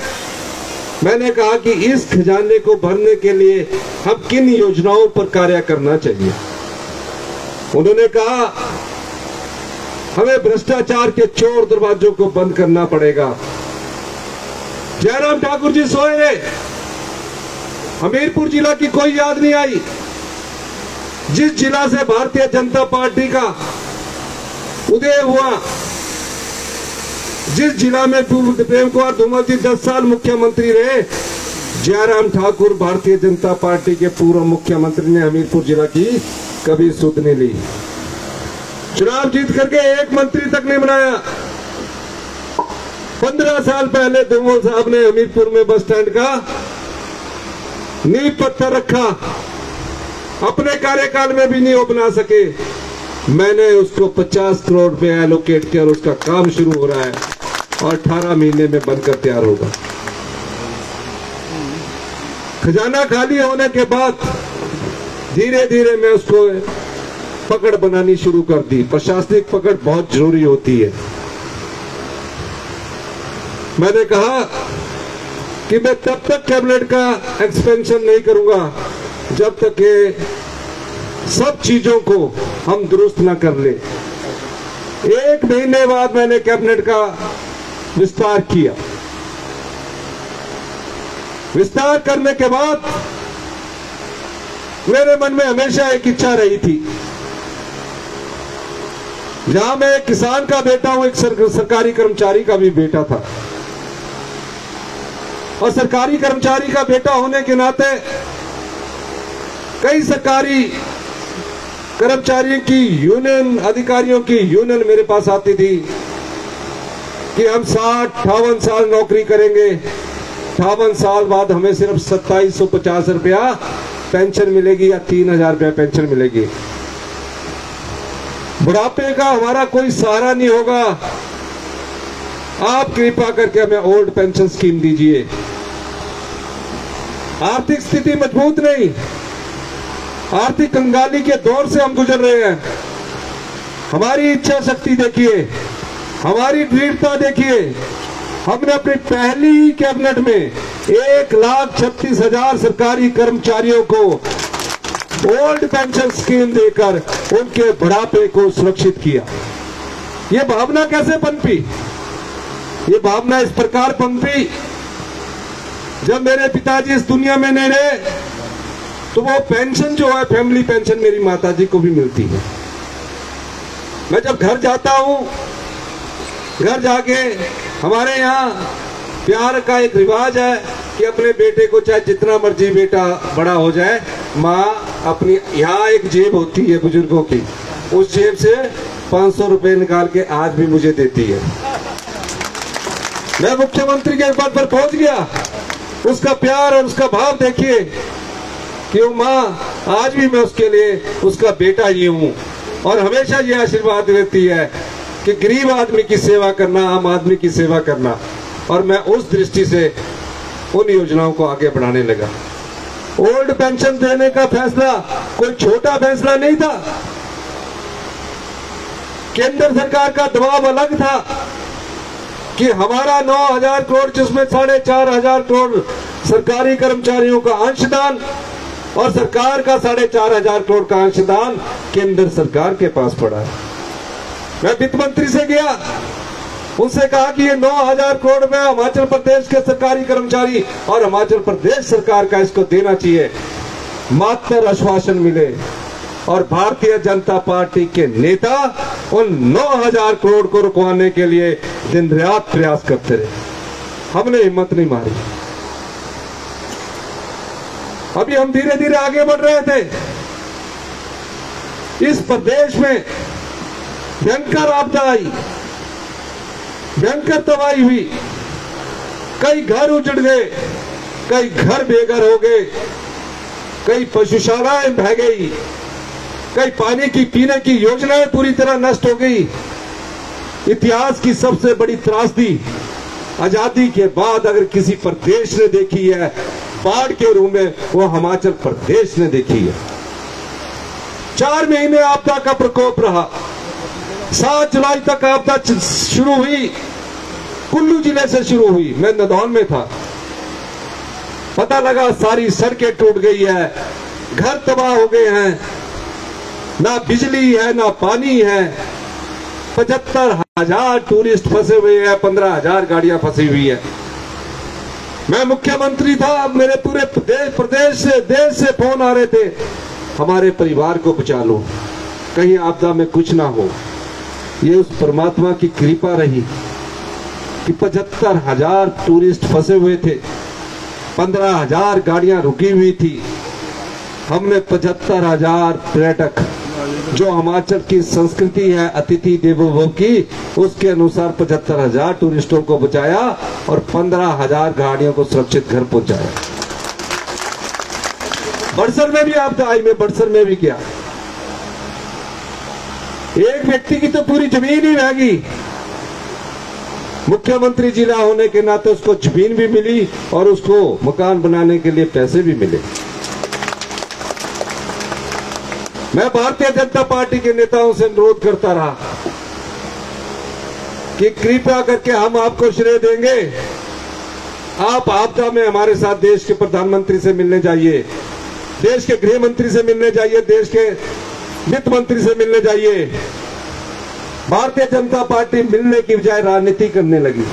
मैंने कहा कि इस खजाने को भरने के लिए हम किन योजनाओं पर कार्य करना चाहिए। उन्होंने कहा हमें भ्रष्टाचार के चोर दरवाजों को बंद करना पड़ेगा। जयराम ठाकुर जी सोए रहे, हमीरपुर जिला की कोई याद नहीं आई। जिस जिला से भारतीय जनता पार्टी का उदय हुआ, जिस जिला में प्रेम कुमार धूमल जी 10 साल मुख्यमंत्री रहे, जयराम ठाकुर भारतीय जनता पार्टी के पूर्व मुख्यमंत्री ने हमीरपुर जिला की कभी सुध नहीं ली। चुनाव जीत करके एक मंत्री तक नहीं बनाया। 15 साल पहले धूमल साहब ने हमीरपुर में बस स्टैंड का नींव पत्थर रखा, अपने कार्यकाल में भी नहीं वो बना सके। मैंने उसको 50 करोड़ रुपए एलोकेट किया और उसका काम शुरू हो रहा है और 18 महीने में बनकर तैयार होगा। खजाना खाली होने के बाद धीरे धीरे मैं उसको पकड़ बनानी शुरू कर दी। प्रशासनिक पकड़ बहुत जरूरी होती है। मैंने कहा कि मैं तब तक कैबिनेट का एक्सपेंशन नहीं करूंगा जब तक ये सब चीजों को हम दुरुस्त ना कर ले। 1 महीने बाद मैंने कैबिनेट का विस्तार किया। विस्तार करने के बाद मेरे मन में हमेशा एक इच्छा रही थी, जहां मैं एक किसान का बेटा हूं, एक सरकारी कर्मचारी का भी बेटा था, और सरकारी कर्मचारी का बेटा होने के नाते कई सरकारी कर्मचारियों की यूनियन, अधिकारियों की यूनियन मेरे पास आती थी कि हम 60-58 साल नौकरी करेंगे, 58 साल बाद हमें सिर्फ 2750 रुपया पेंशन मिलेगी या 3000 रुपया पेंशन मिलेगी। बुढ़ापे का हमारा कोई सहारा नहीं होगा, आप कृपा करके हमें ओल्ड पेंशन स्कीम दीजिए। आर्थिक स्थिति मजबूत नहीं, आर्थिक कंगाली के दौर से हम गुजर रहे हैं। हमारी इच्छा शक्ति देखिए, हमारी दृढ़ता देखिए। हमने अपनी पहली कैबिनेट में 1,36,000 सरकारी कर्मचारियों को ओल्ड पेंशन स्कीम देकर उनके बुढ़ापे को सुरक्षित किया। ये भावना कैसे पनपी? ये भावना इस प्रकार पनपी, जब मेरे पिताजी इस दुनिया में नहीं रहे तो वो पेंशन जो है, फैमिली पेंशन, मेरी माताजी को भी मिलती है। मैं जब घर जाता हूं, घर जाके हमारे यहाँ प्यार का एक रिवाज है कि अपने बेटे को चाहे जितना मर्जी बेटा बड़ा हो जाए, माँ अपनी यहाँ एक जेब होती है बुजुर्गों की, उस जेब से 500 रुपए निकाल के आज भी मुझे देती है। मैं मुख्यमंत्री के पद पर पहुंच गया, उसका प्यार और उसका भाव देखिए कि वो माँ आज भी मैं उसके लिए उसका बेटा ही हूं, और हमेशा ये आशीर्वाद देती है कि गरीब आदमी की सेवा करना, आम आदमी की सेवा करना। और मैं उस दृष्टि से उन योजनाओं को आगे बढ़ाने लगा। ओल्ड पेंशन देने का फैसला कोई छोटा फैसला नहीं था। केंद्र सरकार का दबाव अलग था कि हमारा 9,000 करोड़, जिसमें 4,500 करोड़ सरकारी कर्मचारियों का अंशदान और सरकार का 4,500 करोड़ का अंशदान केंद्र सरकार के पास पड़ा है। मैं वित्त मंत्री से गया, उनसे कहा कि ये 9,000 करोड़ रुपए हिमाचल प्रदेश के सरकारी कर्मचारी और हिमाचल प्रदेश सरकार का इसको देना चाहिए। मात्र आश्वासन मिले और भारतीय जनता पार्टी के नेता उन 9,000 करोड़ को रुकवाने के लिए दिन रात प्रयास करते रहे। हमने हिम्मत नहीं मारी। अभी हम धीरे धीरे आगे बढ़ रहे थे। इस प्रदेश में भयंकर आपदा आई, भयंकर तबाही हुई, कई घर उजड़ गए, कई घर बेघर हो गए, कई पशुशालाएं बह गई, कई पानी की पीने की योजनाएं पूरी तरह नष्ट हो गई। इतिहास की सबसे बड़ी त्रासदी आजादी के बाद अगर किसी प्रदेश ने देखी है बाढ़ के रूप में, वो हिमाचल प्रदेश ने देखी है। 4 महीने आपदा का प्रकोप रहा। 7 जुलाई तक आपदा शुरू हुई, कुल्लू जिले से शुरू हुई। मैं नदौन में था, पता लगा सारी सड़कें टूट गई है, घर तबाह हो गए हैं, ना बिजली है ना पानी है। 75,000 टूरिस्ट फंसे हुए हैं, 15,000 गाड़ियां फंसी हुई है। मैं मुख्यमंत्री था, मेरे पूरे प्रदेश से, देश से फोन आ रहे थे, हमारे परिवार को बचा लो, कहीं आपदा में कुछ ना हो। ये उस परमात्मा की कृपा रही कि 75,000 टूरिस्ट फंसे हुए थे, 15,000 गाड़ियां रुकी हुई थी। हमने 75,000 पर्यटक, जो हिमाचल की संस्कृति है अतिथि देवो भव की, उसके अनुसार 75,000 टूरिस्टों को बचाया और 15,000 गाड़ियों को सुरक्षित घर पहुंचाया। बड़सर में भी आपदा आई, मैं बड़सर में भी गया। एक व्यक्ति की तो पूरी जमीन ही बह गई। मुख्यमंत्री जिला होने के नाते उसको जमीन भी मिली और उसको मकान बनाने के लिए पैसे भी मिले। मैं भारतीय जनता पार्टी के नेताओं से अनुरोध करता रहा कि कृपया करके हम आपको श्रेय देंगे, आप आपदा में हमारे साथ देश के प्रधानमंत्री से मिलने जाइए, देश के गृह मंत्री से मिलने जाइए, देश के वित्त मंत्री से मिलने जाइए। भारतीय जनता पार्टी मिलने की बजाय राजनीति करने लगी,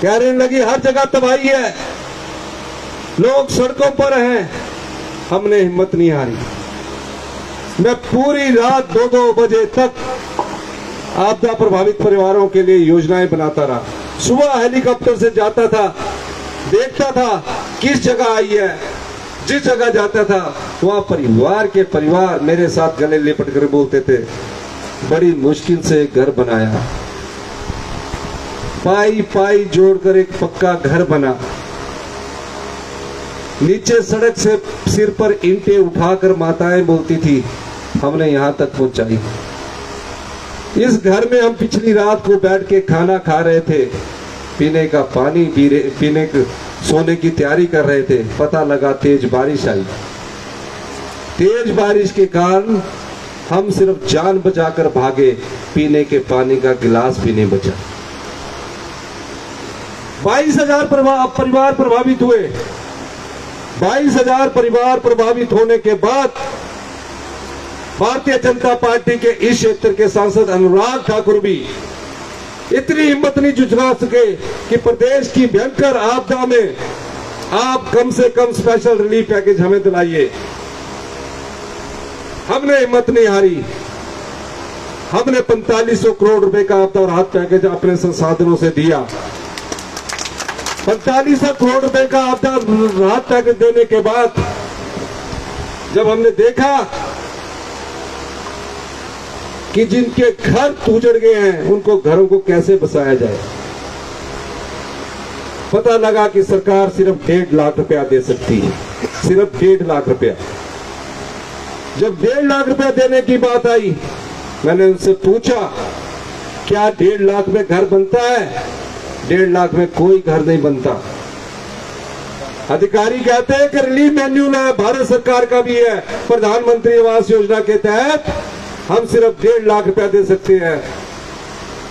कहने लगी हर जगह तबाही है, लोग सड़कों पर हैं। हमने हिम्मत नहीं हारी। मैं पूरी रात 2-2 बजे तक आपदा प्रभावित परिवारों के लिए योजनाएं बनाता रहा। सुबह हेलीकॉप्टर से जाता था, देखता था किस जगह आई है, जिस जगह जाता था वहां परिवार के परिवार मेरे साथ गले लिपट कर बोलते थे, बड़ी मुश्किल से घर बनाया, पाई पाई जोड़कर एक पक्का घर बना, नीचे सड़क से सिर पर ईंटें उठाकर माताएं बोलती थी हमने यहां तक पहुंचाई। इस घर में हम पिछली रात को बैठ के खाना खा रहे थे, पीने का पानी पीने सोने की तैयारी कर रहे थे। पता लगा तेज बारिश आई। तेज बारिश के कारण हम सिर्फ जान बचाकर भागे, पीने के पानी का गिलास भी नहीं बचा। 22,000 परिवार प्रभावित हुए। 22,000 परिवार प्रभावित होने के बाद भारतीय जनता पार्टी के इस क्षेत्र के सांसद अनुराग ठाकुर भी इतनी हिम्मत नहीं जुटा सके कि प्रदेश की भयंकर आपदा में आप कम से कम स्पेशल रिलीफ पैकेज हमें दिलाइए। हमने हिम्मत नहीं हारी। हमने 4500 करोड़ रुपए का आपदा राहत पैकेज अपने संसाधनों से दिया। 4500 करोड़ रुपए का आपदा राहत पैकेज देने के बाद जब हमने देखा कि जिनके घर उजड़ गए हैं उनको घरों को कैसे बसाया जाए, पता लगा कि सरकार सिर्फ 1.5 लाख रुपया दे सकती है, सिर्फ 1.5 लाख रुपया। जब 1.5 लाख रुपया देने की बात आई, मैंने उनसे पूछा क्या 1.5 लाख में घर बनता है? 1.5 लाख में कोई घर नहीं बनता। अधिकारी कहते हैं कि रिलीफ मैन्यूल है, भारत सरकार का भी है, प्रधानमंत्री आवास योजना के तहत हम सिर्फ 1.5 लाख रुपया दे सकते हैं।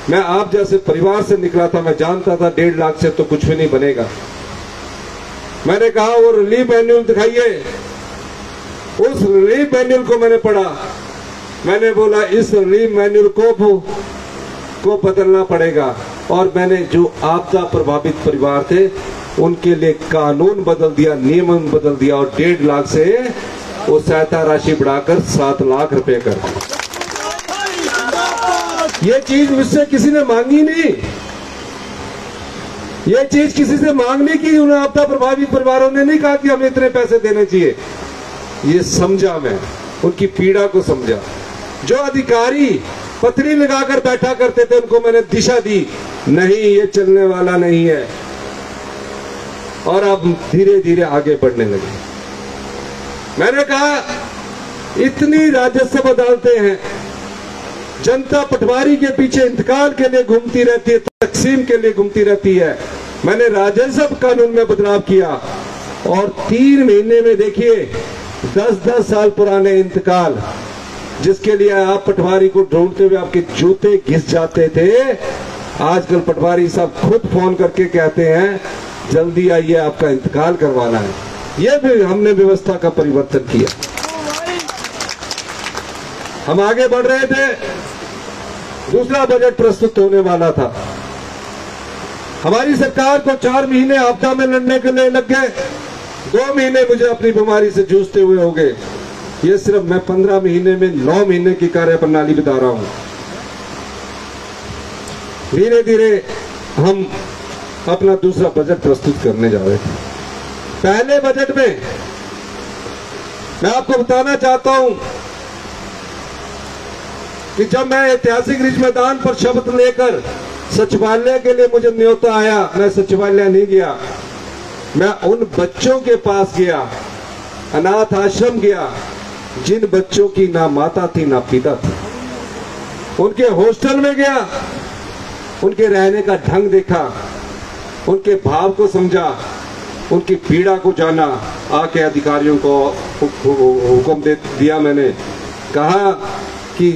मैं आप जैसे परिवार से निकला था, मैं जानता था 1.5 लाख से तो कुछ भी नहीं बनेगा। मैंने कहा वो रिलीफ मैन्यूल दिखाइए। उस रिलीफ मैन्यूल को मैंने पढ़ा। मैंने बोला इस रिलीफ मैन्यूल को बदलना पड़ेगा, और मैंने जो आपदा प्रभावित परिवार थे उनके लिए कानून बदल दिया, नियम बदल दिया, और 1.5 लाख से वो सहायता राशि बढ़ाकर 7 लाख रुपए कर दी। ये चीज मुझसे किसी ने मांगी नहीं, ये चीज किसी से मांगने की उन आपदा प्रभावित परिवारों ने नहीं कहा कि हमें इतने पैसे देने चाहिए। ये समझा, मैं उनकी पीड़ा को समझा। जो अधिकारी पत्री लगाकर बैठा करते थे उनको मैंने दिशा दी, नहीं ये चलने वाला नहीं है, और अब धीरे धीरे आगे बढ़ने लगे। मैंने कहा इतनी राजस्व अदालतें हैं, जनता पटवारी के पीछे इंतकाल के लिए घूमती रहती है, तकसीम के लिए घूमती रहती है। मैंने राजस्व कानून में बदलाव किया, और 3 महीने में देखिए 10-10 साल पुराने इंतकाल, जिसके लिए आप पटवारी को ढूंढते हुए आपके जूते घिस जाते थे, आजकल पटवारी साहब खुद फोन करके कहते हैं जल्दी आइए आपका इंतकाल करवाना है। यह भी हमने व्यवस्था का परिवर्तन किया। हम आगे बढ़ रहे थे, दूसरा बजट प्रस्तुत होने वाला था। हमारी सरकार को 4 महीने आपदा में लड़ने के लिए लग गए, 2 महीने मुझे अपनी बीमारी से जूझते हुए हो गए। ये सिर्फ मैं 15 महीने में 9 महीने की कार्य प्रणाली बता रहा हूं। धीरे धीरे हम अपना दूसरा बजट प्रस्तुत करने जा रहे थे। पहले बजट में मैं आपको बताना चाहता हूं कि जब मैं ऐतिहासिक रिज मैदान पर शपथ लेकर सचिवालय के लिए मुझे न्योता आया, मैं सचिवालय नहीं गया, मैं उन बच्चों के पास गया, अनाथ आश्रम गया जिन बच्चों की ना माता थी ना पिता थी। उनके हॉस्टल में गया, उनके रहने का ढंग देखा, उनके भाव को समझा, उनकी पीड़ा को जाना। आके अधिकारियों को हुक्म दे दिया, मैंने कहा कि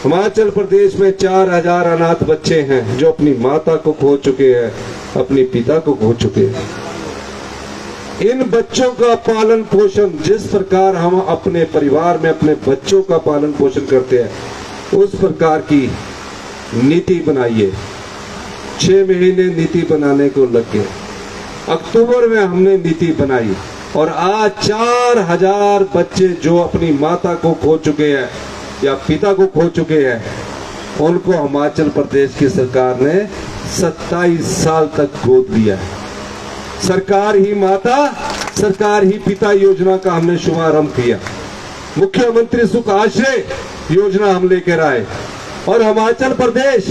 हिमाचल प्रदेश में 4000 अनाथ बच्चे हैं जो अपनी माता को खो चुके हैं, अपनी पिता को खो चुके हैं। इन बच्चों का पालन पोषण जिस प्रकार हम अपने परिवार में अपने बच्चों का पालन पोषण करते हैं उस प्रकार की नीति बनाइए। 6 महीने नीति बनाने को लग गए। अक्टूबर में हमने नीति बनाई और आज 4000 बच्चे जो अपनी माता को खो चुके हैं या पिता को खो चुके हैं उनको हिमाचल प्रदेश की सरकार ने 27 साल तक गोद लिया है। सरकार ही माता सरकार ही पिता योजना का हमने शुभारंभ किया। मुख्यमंत्री सुख आश्रय योजना हम लेकर आए और हिमाचल प्रदेश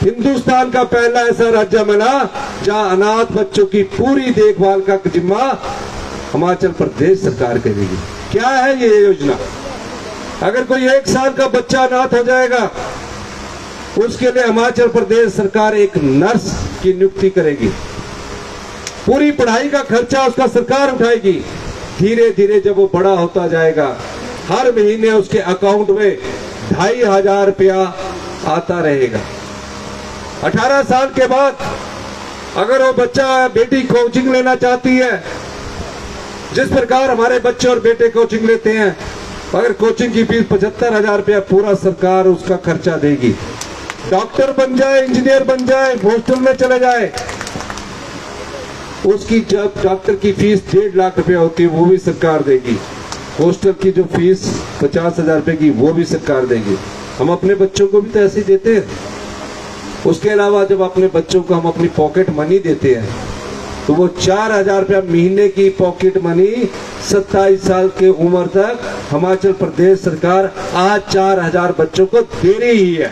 हिंदुस्तान का पहला ऐसा राज्य बना जहां अनाथ बच्चों की पूरी देखभाल का जिम्मा हिमाचल प्रदेश सरकार करेगी। क्या है ये योजना? अगर कोई 1 साल का बच्चा अनाथ हो जाएगा उसके लिए हिमाचल प्रदेश सरकार एक नर्स की नियुक्ति करेगी। पूरी पढ़ाई का खर्चा उसका सरकार उठाएगी। धीरे धीरे जब वो बड़ा होता जाएगा हर महीने उसके अकाउंट में 2500 रुपया आता रहेगा। 18 साल के बाद अगर वो बच्चा बेटी कोचिंग लेना चाहती है, जिस प्रकार हमारे बच्चे और बेटे कोचिंग लेते हैं, अगर कोचिंग की फीस 75,000 रुपया पूरा सरकार उसका खर्चा देगी। डॉक्टर बन जाए, इंजीनियर बन जाए, हॉस्टल में चले जाए, उसकी जब डॉक्टर की फीस 1.5 लाख रुपया होती है वो भी सरकार देगी। हॉस्टल की जो फीस 50,000 रुपए की वो भी सरकार देगी। हम अपने बच्चों को भी तो ऐसे ही देते हैं। उसके अलावा जब अपने बच्चों को हम अपनी पॉकेट मनी देते हैं तो वो 4000 रुपया महीने की पॉकेट मनी 27 साल की उम्र तक हिमाचल प्रदेश सरकार आज 4000 बच्चों को दे रही है।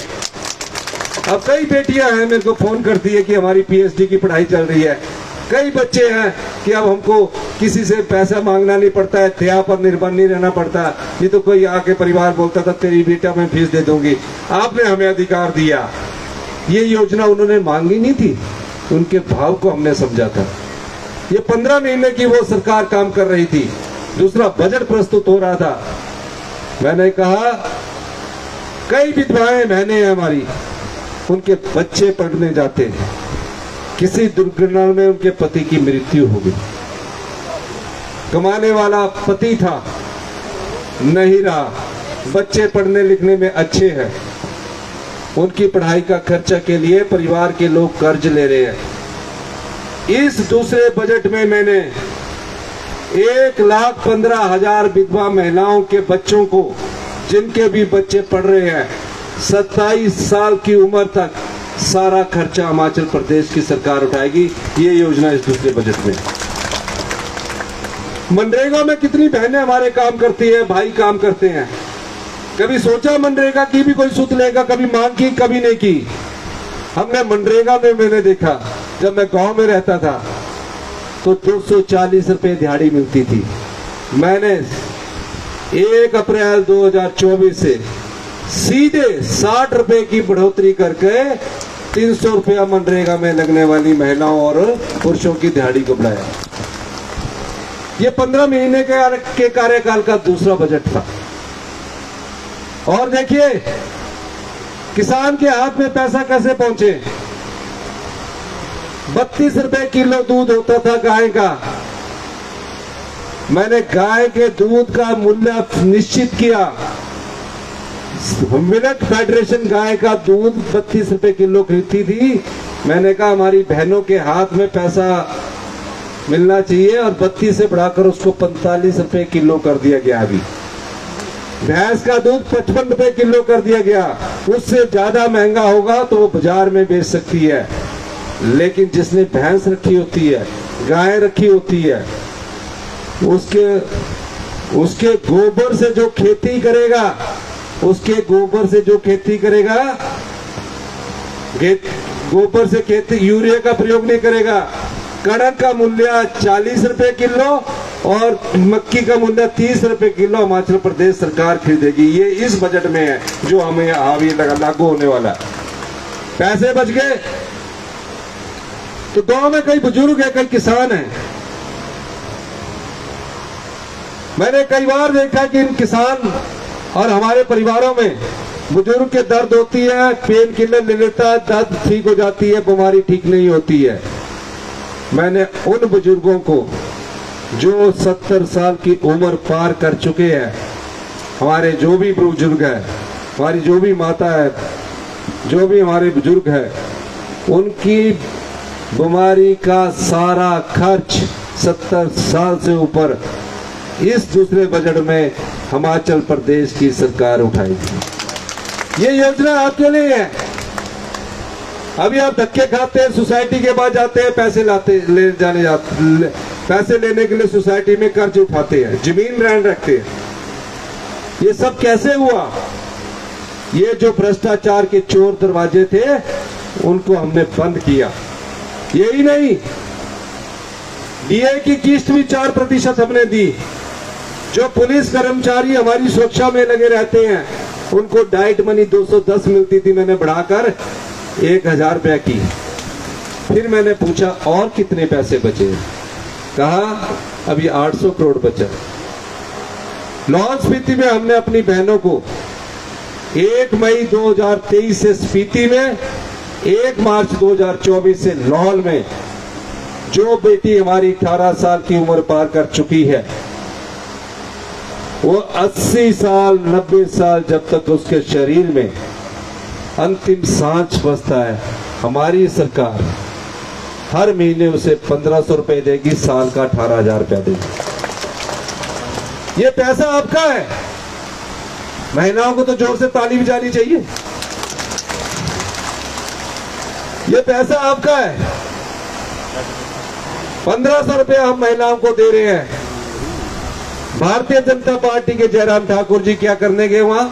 अब कई बेटियां हैं मेरे को फोन करती है कि हमारी पीएचडी की पढ़ाई चल रही है। कई बच्चे हैं कि अब हमको किसी से पैसा मांगना नहीं पड़ता है, दया पर निर्भर नहीं रहना पड़ता। नहीं तो कोई आके परिवार बोलता था तेरी बेटा मैं फीस दे दूंगी। आपने हमें अधिकार दिया। ये योजना उन्होंने मांगी नहीं थी, उनके भाव को हमने समझा था। ये 15 महीने की वो सरकार काम कर रही थी। दूसरा बजट प्रस्तुत हो रहा था। मैंने कहा कई विधवाएं बहनें हैं हमारी, उनके बच्चे पढ़ने जाते हैं, किसी दुर्घटना में उनके पति की मृत्यु हो गई। कमाने वाला पति था, नहीं रहा, बच्चे पढ़ने लिखने में अच्छे हैं, उनकी पढ़ाई का खर्चा के लिए परिवार के लोग कर्ज ले रहे हैं। इस दूसरे बजट में मैंने 1,15,000 विधवा महिलाओं के बच्चों को, जिनके भी बच्चे पढ़ रहे हैं, 27 साल की उम्र तक सारा खर्चा हिमाचल प्रदेश की सरकार उठाएगी। ये योजना इस दूसरे बजट में। मनरेगा में कितनी बहनें हमारे काम करती है, भाई काम करते हैं। कभी सोचा मनरेगा की भी कोई सूद लेगा? कभी मांग की, कभी नहीं की। हमने मनरेगा में मैंने देखा, जब मैं गांव में रहता था तो 240 रुपए दिहाड़ी मिलती थी। मैंने 1 अप्रैल 2024 से सीधे 60 रुपए की बढ़ोतरी करके 300 रुपया मनरेगा में लगने वाली महिलाओं और पुरुषों की दिहाड़ी को बढ़ाया। ये 15 महीने के कार्यकाल का दूसरा बजट था। और देखिए किसान के हाथ में पैसा कैसे पहुंचे। 32 रुपए किलो दूध होता था गाय का। मैंने गाय के दूध का मूल्य निश्चित किया। मिल्क फेडरेशन गाय का दूध 32 रुपए किलो खरीदती थी। मैंने कहा हमारी बहनों के हाथ में पैसा मिलना चाहिए और 32 से बढ़ाकर उसको 45 रुपए किलो कर दिया गया। अभी भैंस का दूध 55 रुपए किलो कर दिया गया। उससे ज्यादा महंगा होगा तो वो बाजार में बेच सकती है, लेकिन जिसने भैंस रखी होती है, गाय रखी होती है, उसके गोबर से जो खेती करेगा, गोबर से खेती, यूरिया का प्रयोग नहीं करेगा। कणक का मूल्य 40 रुपए किलो और मक्की का मूल्य 30 रुपए किलो हिमाचल प्रदेश सरकार खरीदेगी। ये इस बजट में है जो हमें अभी लागू होने वाला। पैसे बच गए तो गांव में कई बुजुर्ग है, कई किसान हैं। मैंने कई बार देखा कि इन किसान और हमारे परिवारों में बुजुर्ग के दर्द होती है, पेन किलर ले लेता है, दर्द ठीक हो जाती है, बीमारी ठीक नहीं होती है। मैंने उन बुजुर्गों को जो 70 साल की उम्र पार कर चुके हैं, हमारे जो भी बुजुर्ग है, हमारी जो भी माता है, जो भी हमारे बुजुर्ग है, उनकी बीमारी का सारा खर्च 70 साल से ऊपर इस दूसरे बजट में हिमाचल प्रदेश की सरकार उठाएगी। ये योजना आपके लिए है। अभी आप धक्के खाते हैं, सोसाइटी के पास जाते हैं, पैसे लेने के लिए सोसाइटी में कर्ज उठाते हैं, जमीन रैंड रखते हैं। ये सब कैसे हुआ? ये जो भ्रष्टाचार के चोर दरवाजे थे, उनको हमने बंद किया। यही नहीं, डीए की किस्त भी 4% हमने दी। जो पुलिस कर्मचारी हमारी सुरक्षा में लगे रहते हैं, उनको डाइट मनी 210 मिलती थी, मैंने बढ़ाकर 1000 रुपया की। फिर मैंने पूछा और कितने पैसे बचे? कहा अभी 800 करोड़ बचा। लाहौल स्पीति में हमने अपनी बहनों को 1 मई 2023 से स्पीति में, 1 मार्च 2024 से लाहौल में, जो बेटी हमारी 18 साल की उम्र पार कर चुकी है, वो 80 साल 90 साल जब तक उसके शरीर में अंतिम सांस बसता है, हमारी सरकार हर महीने उसे 1500 रुपए देगी, साल का 18,000 रुपया देगी। ये पैसा आपका है। महिलाओं को तो जोर से ताली बजानी चाहिए। ये पैसा आपका है। 1500 रुपया हम महिलाओं को दे रहे हैं। भारतीय जनता पार्टी के जयराम ठाकुर जी क्या करने गए वहां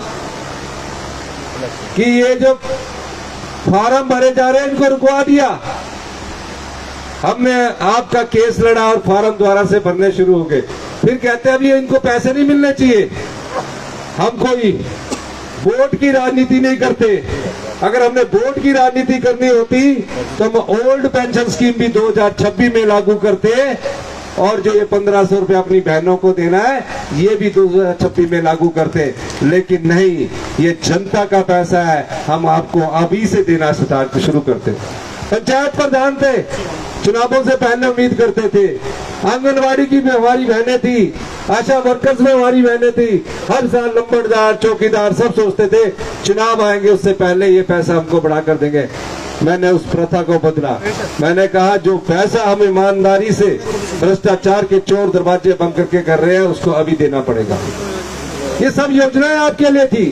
कि ये जो फार्म भरे जा रहे हैं, इनको रुकवा दिया। हमने आपका केस लड़ा और फार्म दोबारा से भरने शुरू हो गए। फिर कहते हैं अभी इनको पैसे नहीं मिलने चाहिए। हम कोई वोट की राजनीति नहीं करते। अगर हमने वोट की राजनीति करनी होती तो हम ओल्ड पेंशन स्कीम भी 2026 में लागू करते, और जो ये 1500 रुपया अपनी बहनों को देना है, ये भी 2026 में लागू करते। लेकिन नहीं, ये जनता का पैसा है, हम आपको अभी से देना स्टार्ट शुरू करते। पंचायत प्रधान थे, चुनावों से पहले उम्मीद करते थे। आंगनवाड़ी की भी हमारी बहनें थी, आशा वर्कर्स में हमारी बहनें थी। हर साल लंबड़दार, चौकीदार सब सोचते थे चुनाव आएंगे उससे पहले ये पैसा हमको बढ़ा कर देंगे। मैंने उस प्रथा को बदला। मैंने कहा जो पैसा हम ईमानदारी से भ्रष्टाचार के चोर दरवाजे बंद करके कर रहे हैं, उसको अभी देना पड़ेगा। ये सब योजनाएं आपके लिए थी।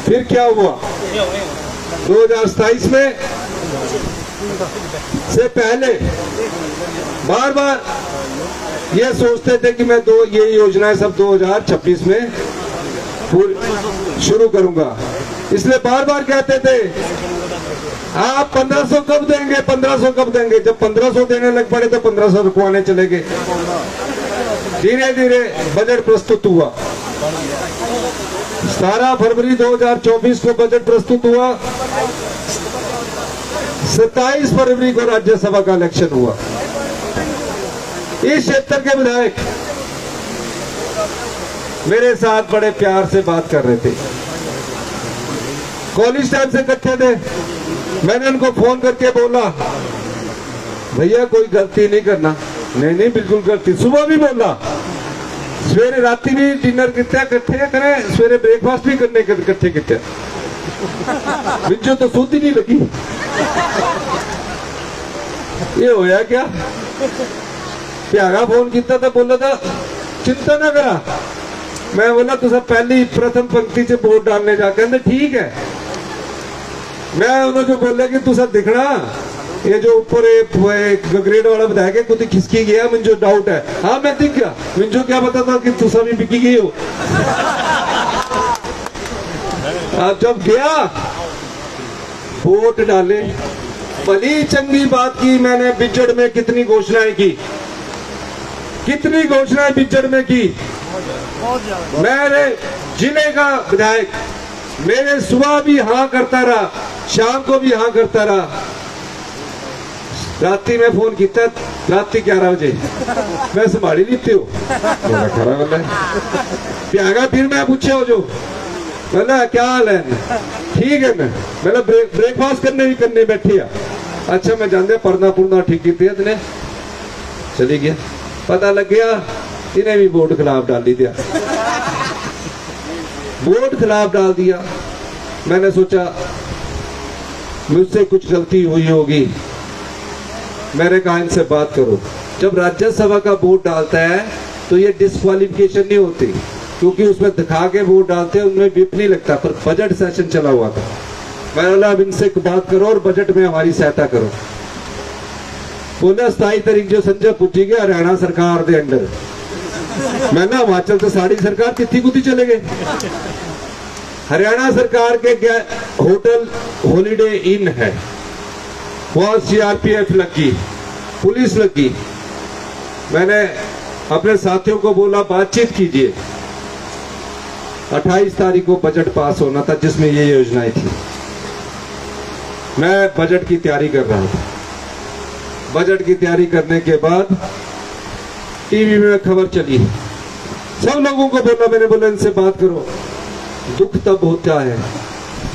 फिर क्या हुआ? 2027 में से पहले बार बार ये सोचते थे कि मैं ये योजनाएं सब 2026 में शुरू करूंगा, इसलिए बार बार कहते थे आप 1500 कब देंगे, 1500 कब देंगे। जब 1500 देने लग पड़े तो 1500 रुकवाने चले गए। धीरे धीरे बजट प्रस्तुत हुआ। 17 फरवरी 2024 को बजट प्रस्तुत हुआ। 27 फरवरी को राज्यसभा का इलेक्शन हुआ। इस क्षेत्र के विधायक मेरे साथ बड़े प्यार से बात कर रहे थे। कॉलेज टाइम से इकट्ठे थे। मैंने उनको फोन करके बोला भैया कोई गलती नहीं करना। नहीं बिल्कुल गलती। सुबह भी बोला, सवेरे राती भी डिनर कितना इकट्ठे करें, सवेरे ब्रेकफास्ट भी करने के इकट्ठे कितने। मुझे तो सूद ही नहीं लगी। ये होया क्या? प्यागा फोन किया था, बोला था चिंता ना करा। मैं बोला तो सब पहली प्रथम पंक्ति से वोट डालने जा। कहते ठीक है। मैं उन्होंने बोला कि तू सब दिखना, ये जो ऊपर ग्रेड वाला विधायक है कुछ खिसकी गया, मुझे डाउट है। हाँ मैं दिख गया, मुझे क्या पता था कि तू सब बिकी गई हो। अब जब गया वोट डाले, बड़ी चंगी बात की मैंने। बिजड़ में कितनी घोषणाएं की, कितनी घोषणाएं बिजड़ में की। मेरे जिले का विधायक मेरे सुबह भी हाँ करता रहा, शाम को भी हाँ करता रहा। राती में फोन किया, राती 11 बजे मैं संभाली नहीं थी प्यागा। फिर मैं पूछा जो बोला क्या हाल है? ठीक है। मैं ब्रेकफास्ट करने बैठी है। अच्छा मैं जानते पर्दा पुरदा ठीक की ने चली गया। पता लग गया इन्हें भी वोट खिलाफ डाल दिया। वोट खिलाफ डाल दिया। मैंने सोचा मुझसे कुछ गलती हुई होगी। मैंने कहा इनसे बात करो। जब राज्यसभा का वोट डालता है तो ये डिस्क्वालिफिकेशन नहीं होती, क्योंकि उसमें दिखा के वोट डालते हैं, उनमें विप नहीं लगता। पर बजट सेशन चला हुआ था। मैंने बोला अब इनसे बात करो और बजट में हमारी सहायता करो। बोला 27 तारीख जो संजय पूछी गया हरियाणा सरकार के अंडर। मैं ना हिमाचल तो साड़ी सरकार कितनी कुत्ती चले गए। हरियाणा सरकार के होटल हॉलीडे इन है, वहां सीआरपीएफ लगी, पुलिस लगी। मैंने अपने साथियों को बोला बातचीत कीजिए। 28 तारीख को बजट पास होना था जिसमें ये योजनाएं थी। मैं बजट की तैयारी कर रहा था। बजट की तैयारी करने के बाद टीवी में खबर चली, सब लोगों को बोला, मैंने बोला इनसे बात करो। दुख तब होता है,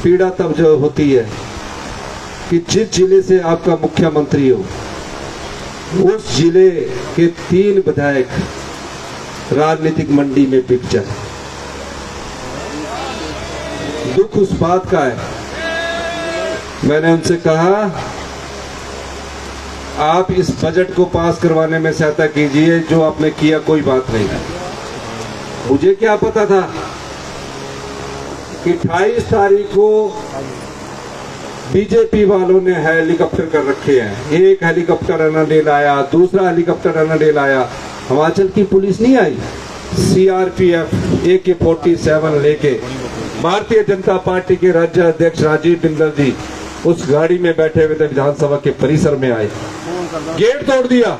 पीड़ा तब जो होती है कि जिस जिले से आपका मुख्यमंत्री हो उस जिले के 3 विधायक राजनीतिक मंडी में बिक जाए। दुख उस बात का है। मैंने उनसे कहा आप इस बजट को पास करवाने में सहायता कीजिए, जो आपने किया कोई बात नहीं। मुझे क्या पता था कि 28 तारीख को बीजेपी वालों ने हेलीकॉप्टर कर रखे हैं। एक हेलीकॉप्टर एनडीएल आया, दूसरा हेलीकॉप्टर एनडीएल आया। हिमाचल की पुलिस नहीं आई, सीआरपीएफ AK-47 लेके भारतीय जनता पार्टी के राज्य अध्यक्ष राजीव बिंदल जी उस गाड़ी में बैठे हुए थे, विधानसभा के परिसर में आए, गेट तोड़ दिया।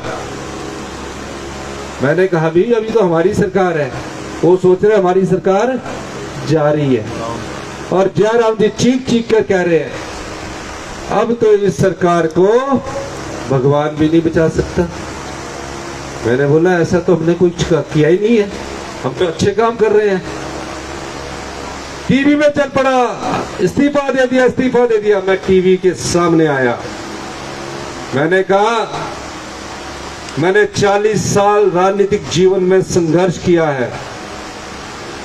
मैंने कहा भी अभी तो हमारी सरकार है। वो सोच रहे हमारी सरकार जा रही है, और जयराम जी चीख चीख कर कह रहे हैं अब तो इस सरकार को भगवान भी नहीं बचा सकता। मैंने बोला ऐसा तो हमने कुछ किया ही नहीं है, हम तो अच्छे काम कर रहे हैं। टीवी में चल पड़ा, इस्तीफा दे दिया, इस्तीफा दे दिया। मैं टीवी के सामने आया, मैंने कहा मैंने 40 साल राजनीतिक जीवन में संघर्ष किया है।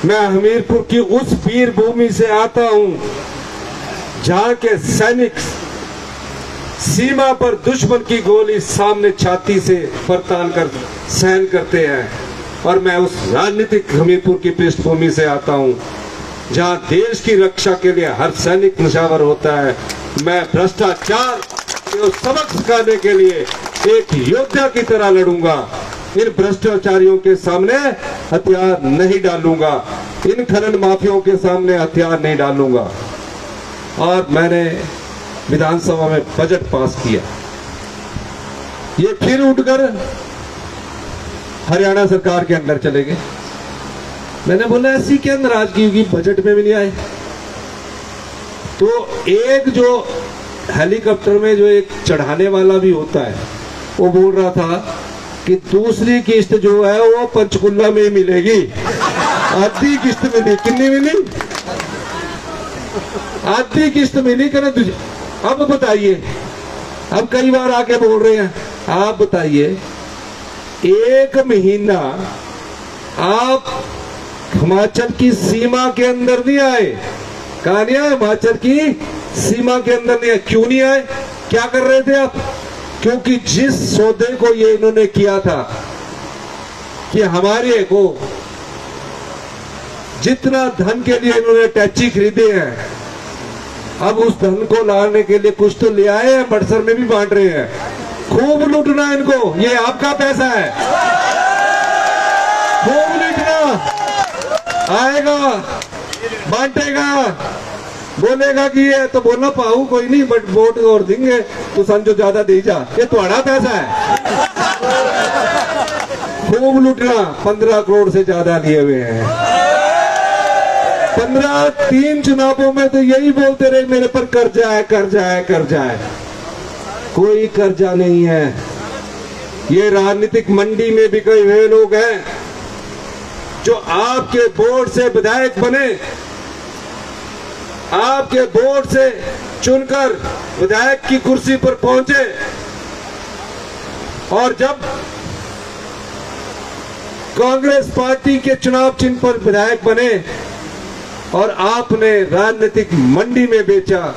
मैं हमीरपुर की उस वीर भूमि से आता हूं जहां के सैनिक सीमा पर दुश्मन की गोली सामने छाती से बरतान कर सहन करते हैं, और मैं उस राजनीतिक हमीरपुर की पृष्ठभूमि से आता हूं जहां देश की रक्षा के लिए हर सैनिक निशावर होता है। मैं भ्रष्टाचार को सबक सिखाने के लिए एक योद्धा की तरह लड़ूंगा। इन भ्रष्टाचारियों के सामने हथियार नहीं डालूंगा, इन खनन माफियाओं के सामने हथियार नहीं डालूंगा। और मैंने विधानसभा में बजट पास किया। ये फिर उठकर हरियाणा सरकार के अंदर चले गए। मैंने बोला ऐसी क्या नाराजगी होगी, बजट में भी नहीं आए। तो एक जो हेलीकॉप्टर में जो एक चढ़ाने वाला भी होता है, वो बोल रहा था कि दूसरी किस्त जो है वो पंचकुला में ही मिलेगी। आधी किस्त मिली, कितनी मिली? आधी किस्त मिली। कहना तुझे अब बताइए, अब कई बार आके बोल रहे हैं, आप बताइए 1 महीना आप हिमाचल की सीमा के अंदर नहीं आए। कहा नहीं आए, हिमाचल की सीमा के अंदर नहीं आए। क्यों नहीं आए? क्या कर रहे थे आप? क्योंकि जिस सौदे को ये इन्होंने किया था कि हमारे को जितना धन के लिए इन्होंने टैक्सी खरीदे हैं, अब उस धन को लाने के लिए कुछ तो ले आए हैं, बड़सर में भी बांट रहे हैं। खूब लूटना इनको, ये आपका पैसा है। खूब लूटना, आएगा बांटेगा, बोलेगा कि ये तो बोलना पाऊ कोई नहीं, बट वोट और देंगे तो संजो ज्यादा दे जा, ये तुम्हारा पैसा है। खूब लूटना, 15 करोड़ से ज्यादा लिए हुए हैं। 3 चुनावों में तो यही बोलते रहे मेरे पर कर्जा है, कर्जा है, कर्जा है। कोई कर्जा नहीं है। ये राजनीतिक मंडी में बिके हुए लोग हैं जो आपके बोर्ड से विधायक बने, आपके वोट से चुनकर विधायक की कुर्सी पर पहुंचे और जब कांग्रेस पार्टी के चुनाव चिन्ह पर विधायक बने और आपने राजनीतिक मंडी में बेचा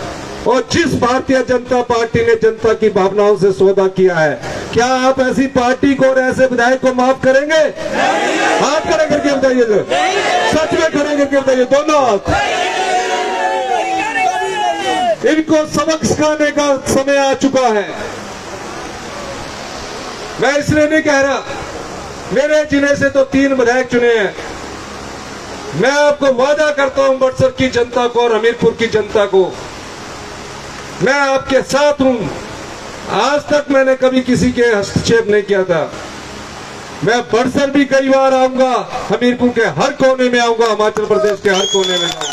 और जिस भारतीय जनता पार्टी ने जनता की भावनाओं से सौदा किया है, क्या आप ऐसी पार्टी को और ऐसे विधायक को माफ करेंगे? हाथ खड़े करके बताइए, सच में खड़े करके बताइए, दोनों हाथ। इनको सबक सिखाने का समय आ चुका है। मैं इसलिए नहीं कह रहा, मेरे जिले से तो 3 विधायक चुने हैं। मैं आपको वादा करता हूं बड़सर की जनता को और हमीरपुर की जनता को, मैं आपके साथ हूं। आज तक मैंने कभी किसी के हस्तक्षेप नहीं किया था। मैं बड़सर भी कई बार आऊंगा, हमीरपुर के हर कोने में आऊंगा, हिमाचल प्रदेश के हर कोने में आऊंगा।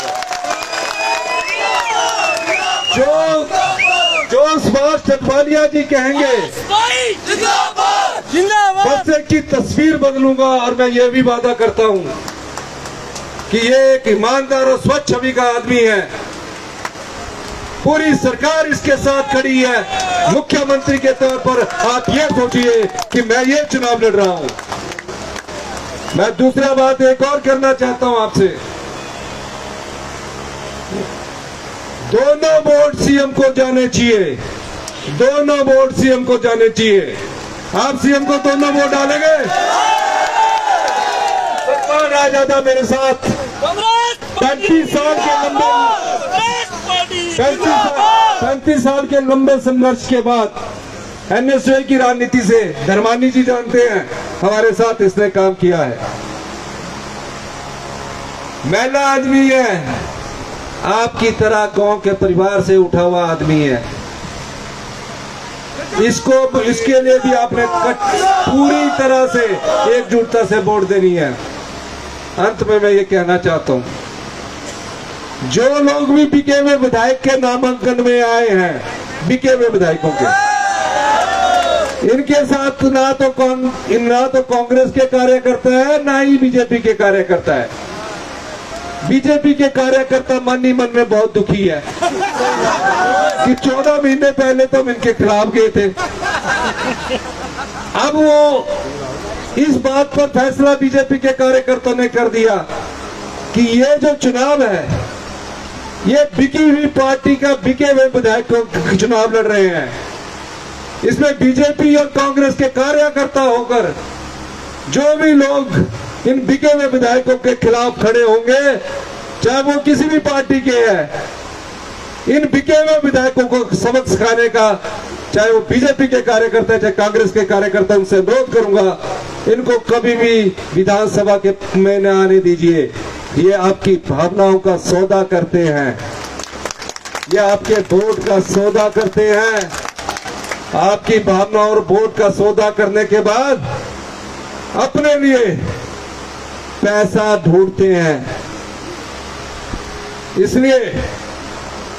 जो सुभाष चटवालिया जी कहेंगे बड़सर की तस्वीर बदलूंगा। और मैं ये भी वादा करता हूं कि ये एक ईमानदार और स्वच्छ छवि का आदमी है। पूरी सरकार इसके साथ खड़ी है। मुख्यमंत्री के तौर पर आप ये सोचिए कि मैं ये चुनाव लड़ रहा हूं। मैं दूसरा बात एक और करना चाहता हूं आपसे, दोनों वोट सीएम को जाने चाहिए, दोनों वोट सीएम को जाने चाहिए। आप सीएम को दोनों वोट डालेंगे? कौन आ जाता मेरे साथ? 35 साल के लंबे संघर्ष के बाद एनएसयूआई की राजनीति से धर्मानी जी जानते हैं, हमारे साथ इसने काम किया है। महिला आदमी है, आपकी तरह गांव के परिवार से उठा हुआ आदमी है। इसके लिए भी आपने पूरी तरह से एकजुटता से वोट देनी है। अंत में मैं ये कहना चाहता हूं, जो लोग भी बिके हुए विधायक के नामांकन में आए हैं, बिके हुए विधायकों के, इनके साथ ना तो कांग्रेस के कार्यकर्ता है, ना ही बीजेपी के कार्यकर्ता है। बीजेपी के कार्यकर्ता मन ही मन में बहुत दुखी है कि 14 महीने पहले तो हम इनके खिलाफ गए थे। अब वो इस बात पर फैसला बीजेपी के कार्यकर्ताओं ने कर दिया कि ये जो चुनाव है, ये बिकी हुई पार्टी का बिके हुए विधायक को चुनाव लड़ रहे हैं। इसमें बीजेपी और कांग्रेस के कार्यकर्ता होकर जो भी लोग इन बिके हुए विधायकों के खिलाफ खड़े होंगे, चाहे वो किसी भी पार्टी के हैं, इन बिके हुए विधायकों को सबक सिखाने का, चाहे वो बीजेपी के कार्यकर्ता चाहे कांग्रेस के कार्यकर्ता, उनसे अनुरोध करूंगा, इनको कभी भी विधानसभा के में न आने दीजिए। ये आपकी भावनाओं का सौदा करते हैं, ये आपके वोट का सौदा करते हैं। आपकी भावना और वोट का सौदा करने के बाद अपने लिए पैसा ढूंढते हैं। इसलिए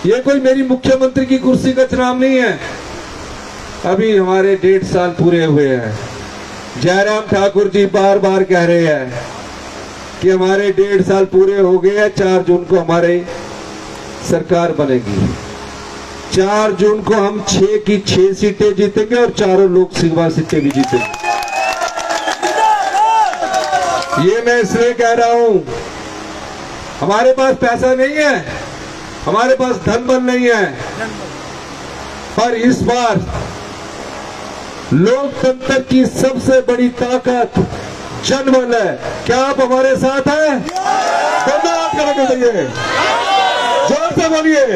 ये कोई मेरी मुख्यमंत्री की कुर्सी का चुनाव नहीं है। अभी हमारे 1.5 साल पूरे हुए हैं। जयराम ठाकुर जी बार बार कह रहे हैं कि हमारे 1.5 साल पूरे हो गए हैं, 4 जून को हमारी सरकार बनेगी। 4 जून को हम 6 की 6 सीटें जीतेंगे और 4 लोकसभा सीटें भी जीतेंगे। ये मैं इसलिए कह रहा हूं, हमारे पास पैसा नहीं है, हमारे पास धन बल नहीं है, पर इस बार लोकतंत्र की सबसे बड़ी ताकत जनबल है। क्या आप हमारे साथ हैं? दोनों हाथ खड़े कर दीजिए, जोर से बोलिए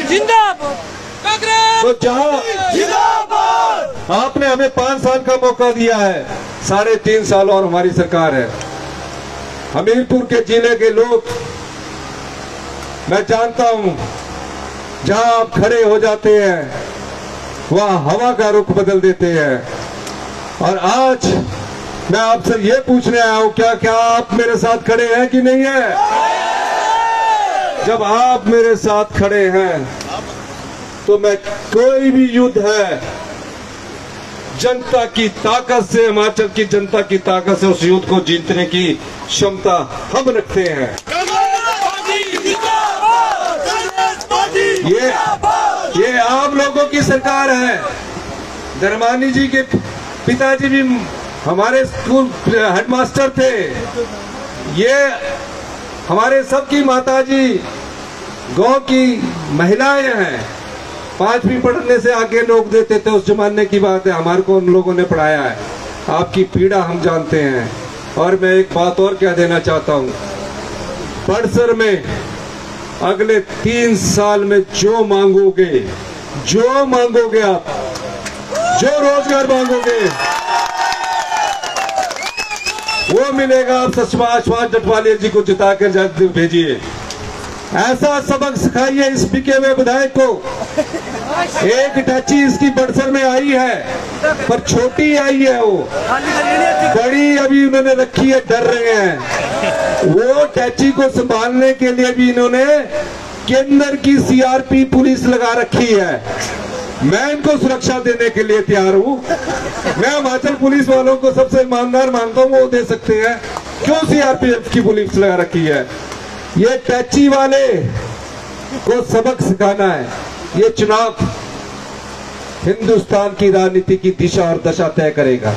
जिंदाबाद। तो जहां आपने हमें 5 साल का मौका दिया है, 3.5 साल और हमारी सरकार है। हमीरपुर के जिले के लोग, मैं जानता हूं, जहां आप खड़े हो जाते हैं वहां हवा का रुख बदल देते हैं। और आज मैं आपसे ये पूछने आया हूं, क्या आप मेरे साथ खड़े हैं कि नहीं है? जब आप मेरे साथ खड़े हैं तो मैं कोई भी युद्ध है, जनता की ताकत से, हिमाचल की जनता की ताकत से उस युद्ध को जीतने की क्षमता हम रखते हैं। ये आम लोगों की सरकार है। धर्मानी जी के पिताजी भी हमारे स्कूल हेडमास्टर थे। ये हमारे सबकी माताजी गांव की महिलाएं हैं। 5वीं पढ़ने से आगे लोग देते थे, उस जमाने की बात है। हमारे को उन लोगों ने पढ़ाया है। आपकी पीड़ा हम जानते हैं। और मैं एक बात और कह देना चाहता हूं, बड़सर में अगले 3 साल में जो मांगोगे आप, जो रोजगार मांगोगे वो मिलेगा। आप सुभाष डटवालिया जी को जिताकर भेजिए। ऐसा सबक सिखाइए इस बिके हुए विधायक को। एक टैची इसकी बड़सर में आई है, पर छोटी आई है, वो बड़ी अभी उन्होंने रखी है, डर रहे हैं। वो टैची को संभालने के लिए भी इन्होंने केंद्र की सीआरपी पुलिस लगा रखी है। मैं इनको सुरक्षा देने के लिए तैयार हूं। मैं हिमाचल पुलिस वालों को सबसे ईमानदार मानता हूं, वो दे सकते हैं। क्यों सीआरपीएफ की पुलिस लगा रखी है? ये टैची वाले को सबक सिखाना है। ये चुनाव हिंदुस्तान की राजनीति की दिशा और दशा तय करेगा।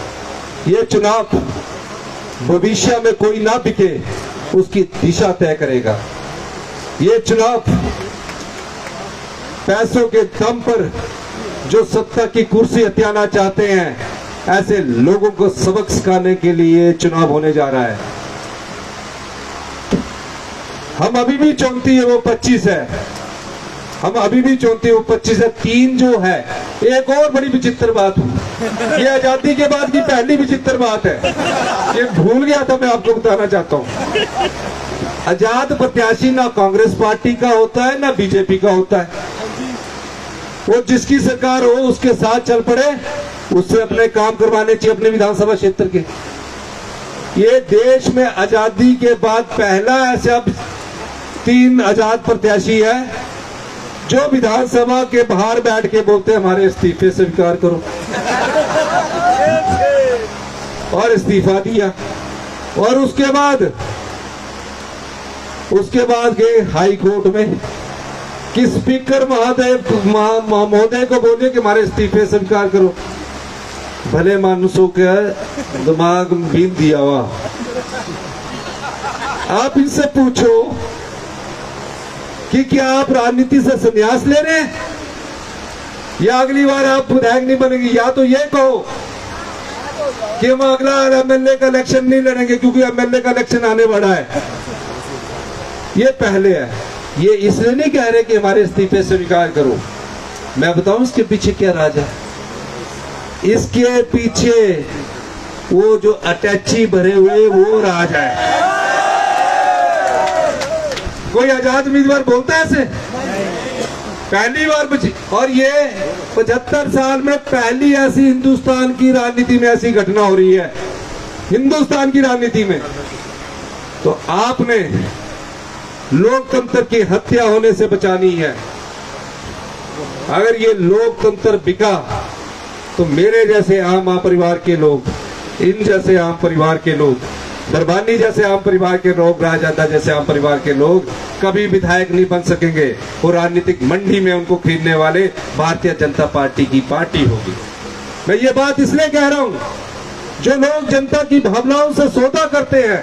ये चुनाव भविष्य में कोई ना बिके उसकी दिशा तय करेगा। ये चुनाव पैसों के दम पर जो सत्ता की कुर्सी हथियाना चाहते हैं, ऐसे लोगों को सबक सिखाने के लिए चुनाव होने जा रहा है। हम अभी भी चाहते हैं वो 25 है। हम अभी भी चाहते हैं वो 25 है। 3 जो है, एक और बड़ी विचित्र बात हुई। ये आजादी के बाद की पहली विचित्र बात है। ये भूल गया था, मैं आपको बताना चाहता हूं। आजाद प्रत्याशी ना कांग्रेस पार्टी का होता है ना बीजेपी का होता है। वो जिसकी सरकार हो उसके साथ चल पड़े, उससे अपने काम करवाने चाहिए अपने विधानसभा क्षेत्र के। ये देश में आजादी के बाद पहला ऐसा 3 आजाद प्रत्याशी है जो विधानसभा के बाहर बैठ के बोलते हैं हमारे इस्तीफे स्वीकार करो, और इस्तीफा दिया। और उसके बाद गए हाई कोर्ट में कि स्पीकर महोदय को बोले कि हमारे इस्तीफे स्वीकार करो। भले मानुसों के दिमाग बीन दिया हुआ। आप इनसे पूछो कि क्या आप राजनीति से संन्यास ले रहे हैं या अगली बार आप विधायक नहीं बनेंगे। या तो ये कहो कि हम अगला एमएलए का इलेक्शन नहीं लड़ेंगे क्योंकि एमएलए का इलेक्शन आने वाला है। ये पहले है। ये इसलिए नहीं कह रहे कि हमारे इस्तीफे स्वीकार करो। मैं बताऊं इसके पीछे क्या राज है। इसके पीछे वो जो अटैची भरे हुए वो राज है। कोई आजाद उम्मीदवार बोलता है ऐसे? पहली बार बची। और ये 75 साल में पहली ऐसी हिंदुस्तान की राजनीति में ऐसी घटना हो रही है, हिंदुस्तान की राजनीति में। तो आपने लोकतंत्र की हत्या होने से बचानी है। अगर ये लोकतंत्र बिका तो मेरे जैसे आम परिवार के लोग, इन जैसे आम परिवार के लोग, दरबानी जैसे आम परिवार के लोग, राजदा जैसे आम परिवार के लोग कभी विधायक नहीं बन सकेंगे। वो राजनीतिक मंडी में उनको खरीदने वाले भारतीय जनता पार्टी की पार्टी होगी। मैं ये बात इसलिए कह रहा हूं, जो लोग जनता की भावनाओं से सौदा करते हैं,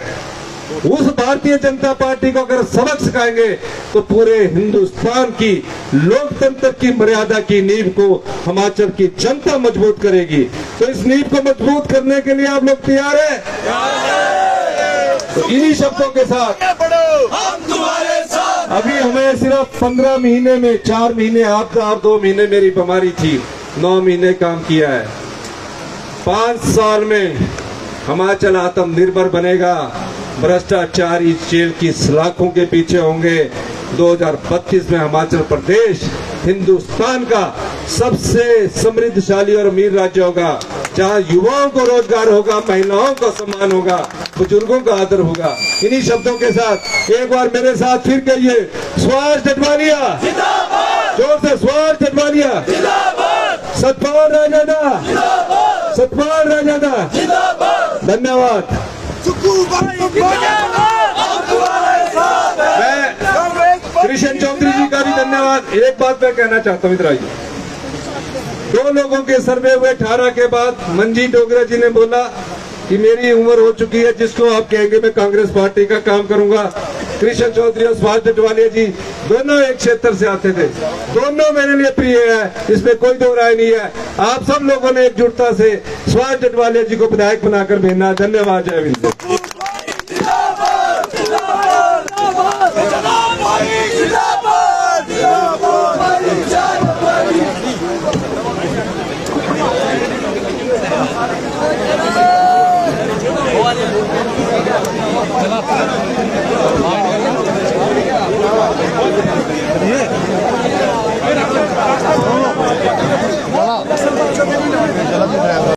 उस भारतीय जनता पार्टी को अगर सबक सिखाएंगे तो पूरे हिंदुस्तान की लोकतंत्र की मर्यादा की नींव को हिमाचल की जनता मजबूत करेगी। तो इस नींव को मजबूत करने के लिए आप लोग तैयार हैं? तो इन्हीं शब्दों के साथ हम तुम्हारे साथ। अभी हमें सिर्फ 15 महीने में 4 महीने आप 2 महीने मेरी बीमारी थी, 9 महीने काम किया है। 5 साल में हिमाचल आत्मनिर्भर बनेगा। भ्रष्टाचारी जेल की सलाखों के पीछे होंगे। 2032 में हिमाचल प्रदेश हिंदुस्तान का सबसे समृद्धशाली और अमीर राज्य होगा, जहां युवाओं को रोजगार होगा, महिलाओं का सम्मान होगा, बुजुर्गों का आदर होगा। इन्हीं शब्दों के साथ एक बार मेरे साथ फिर कहिए, सुभाष डटवालिया जिंदाबाद। जोर से सुभाष डटवालिया जिंदाबाद। सतपाल राजदा जिंदाबाद। सतपाल राजदा जिंदाबाद। धन्यवाद। मैं कृष्ण चौधरी जी का का भी धन्यवाद। एक बात मैं कहना चाहता हूँ, इधर आइए। 2 लोगों के सर्वे हुए 18 के बाद मंजीत डोगरा जी ने बोला कि मेरी उम्र हो चुकी है, जिसको आप कहेंगे मैं कांग्रेस पार्टी का काम करूंगा। कृष्ण चौधरी और सुभाष डटवालिया जी दोनों एक क्षेत्र से आते थे, दोनों मेरे लिए प्रिय है, इसमें कोई दो राय नहीं है। आप सब लोगों ने एकजुटता से सुभाष डटवालिया जी को विधायक बनाकर भेजना। धन्यवाद। जय हिंद। चला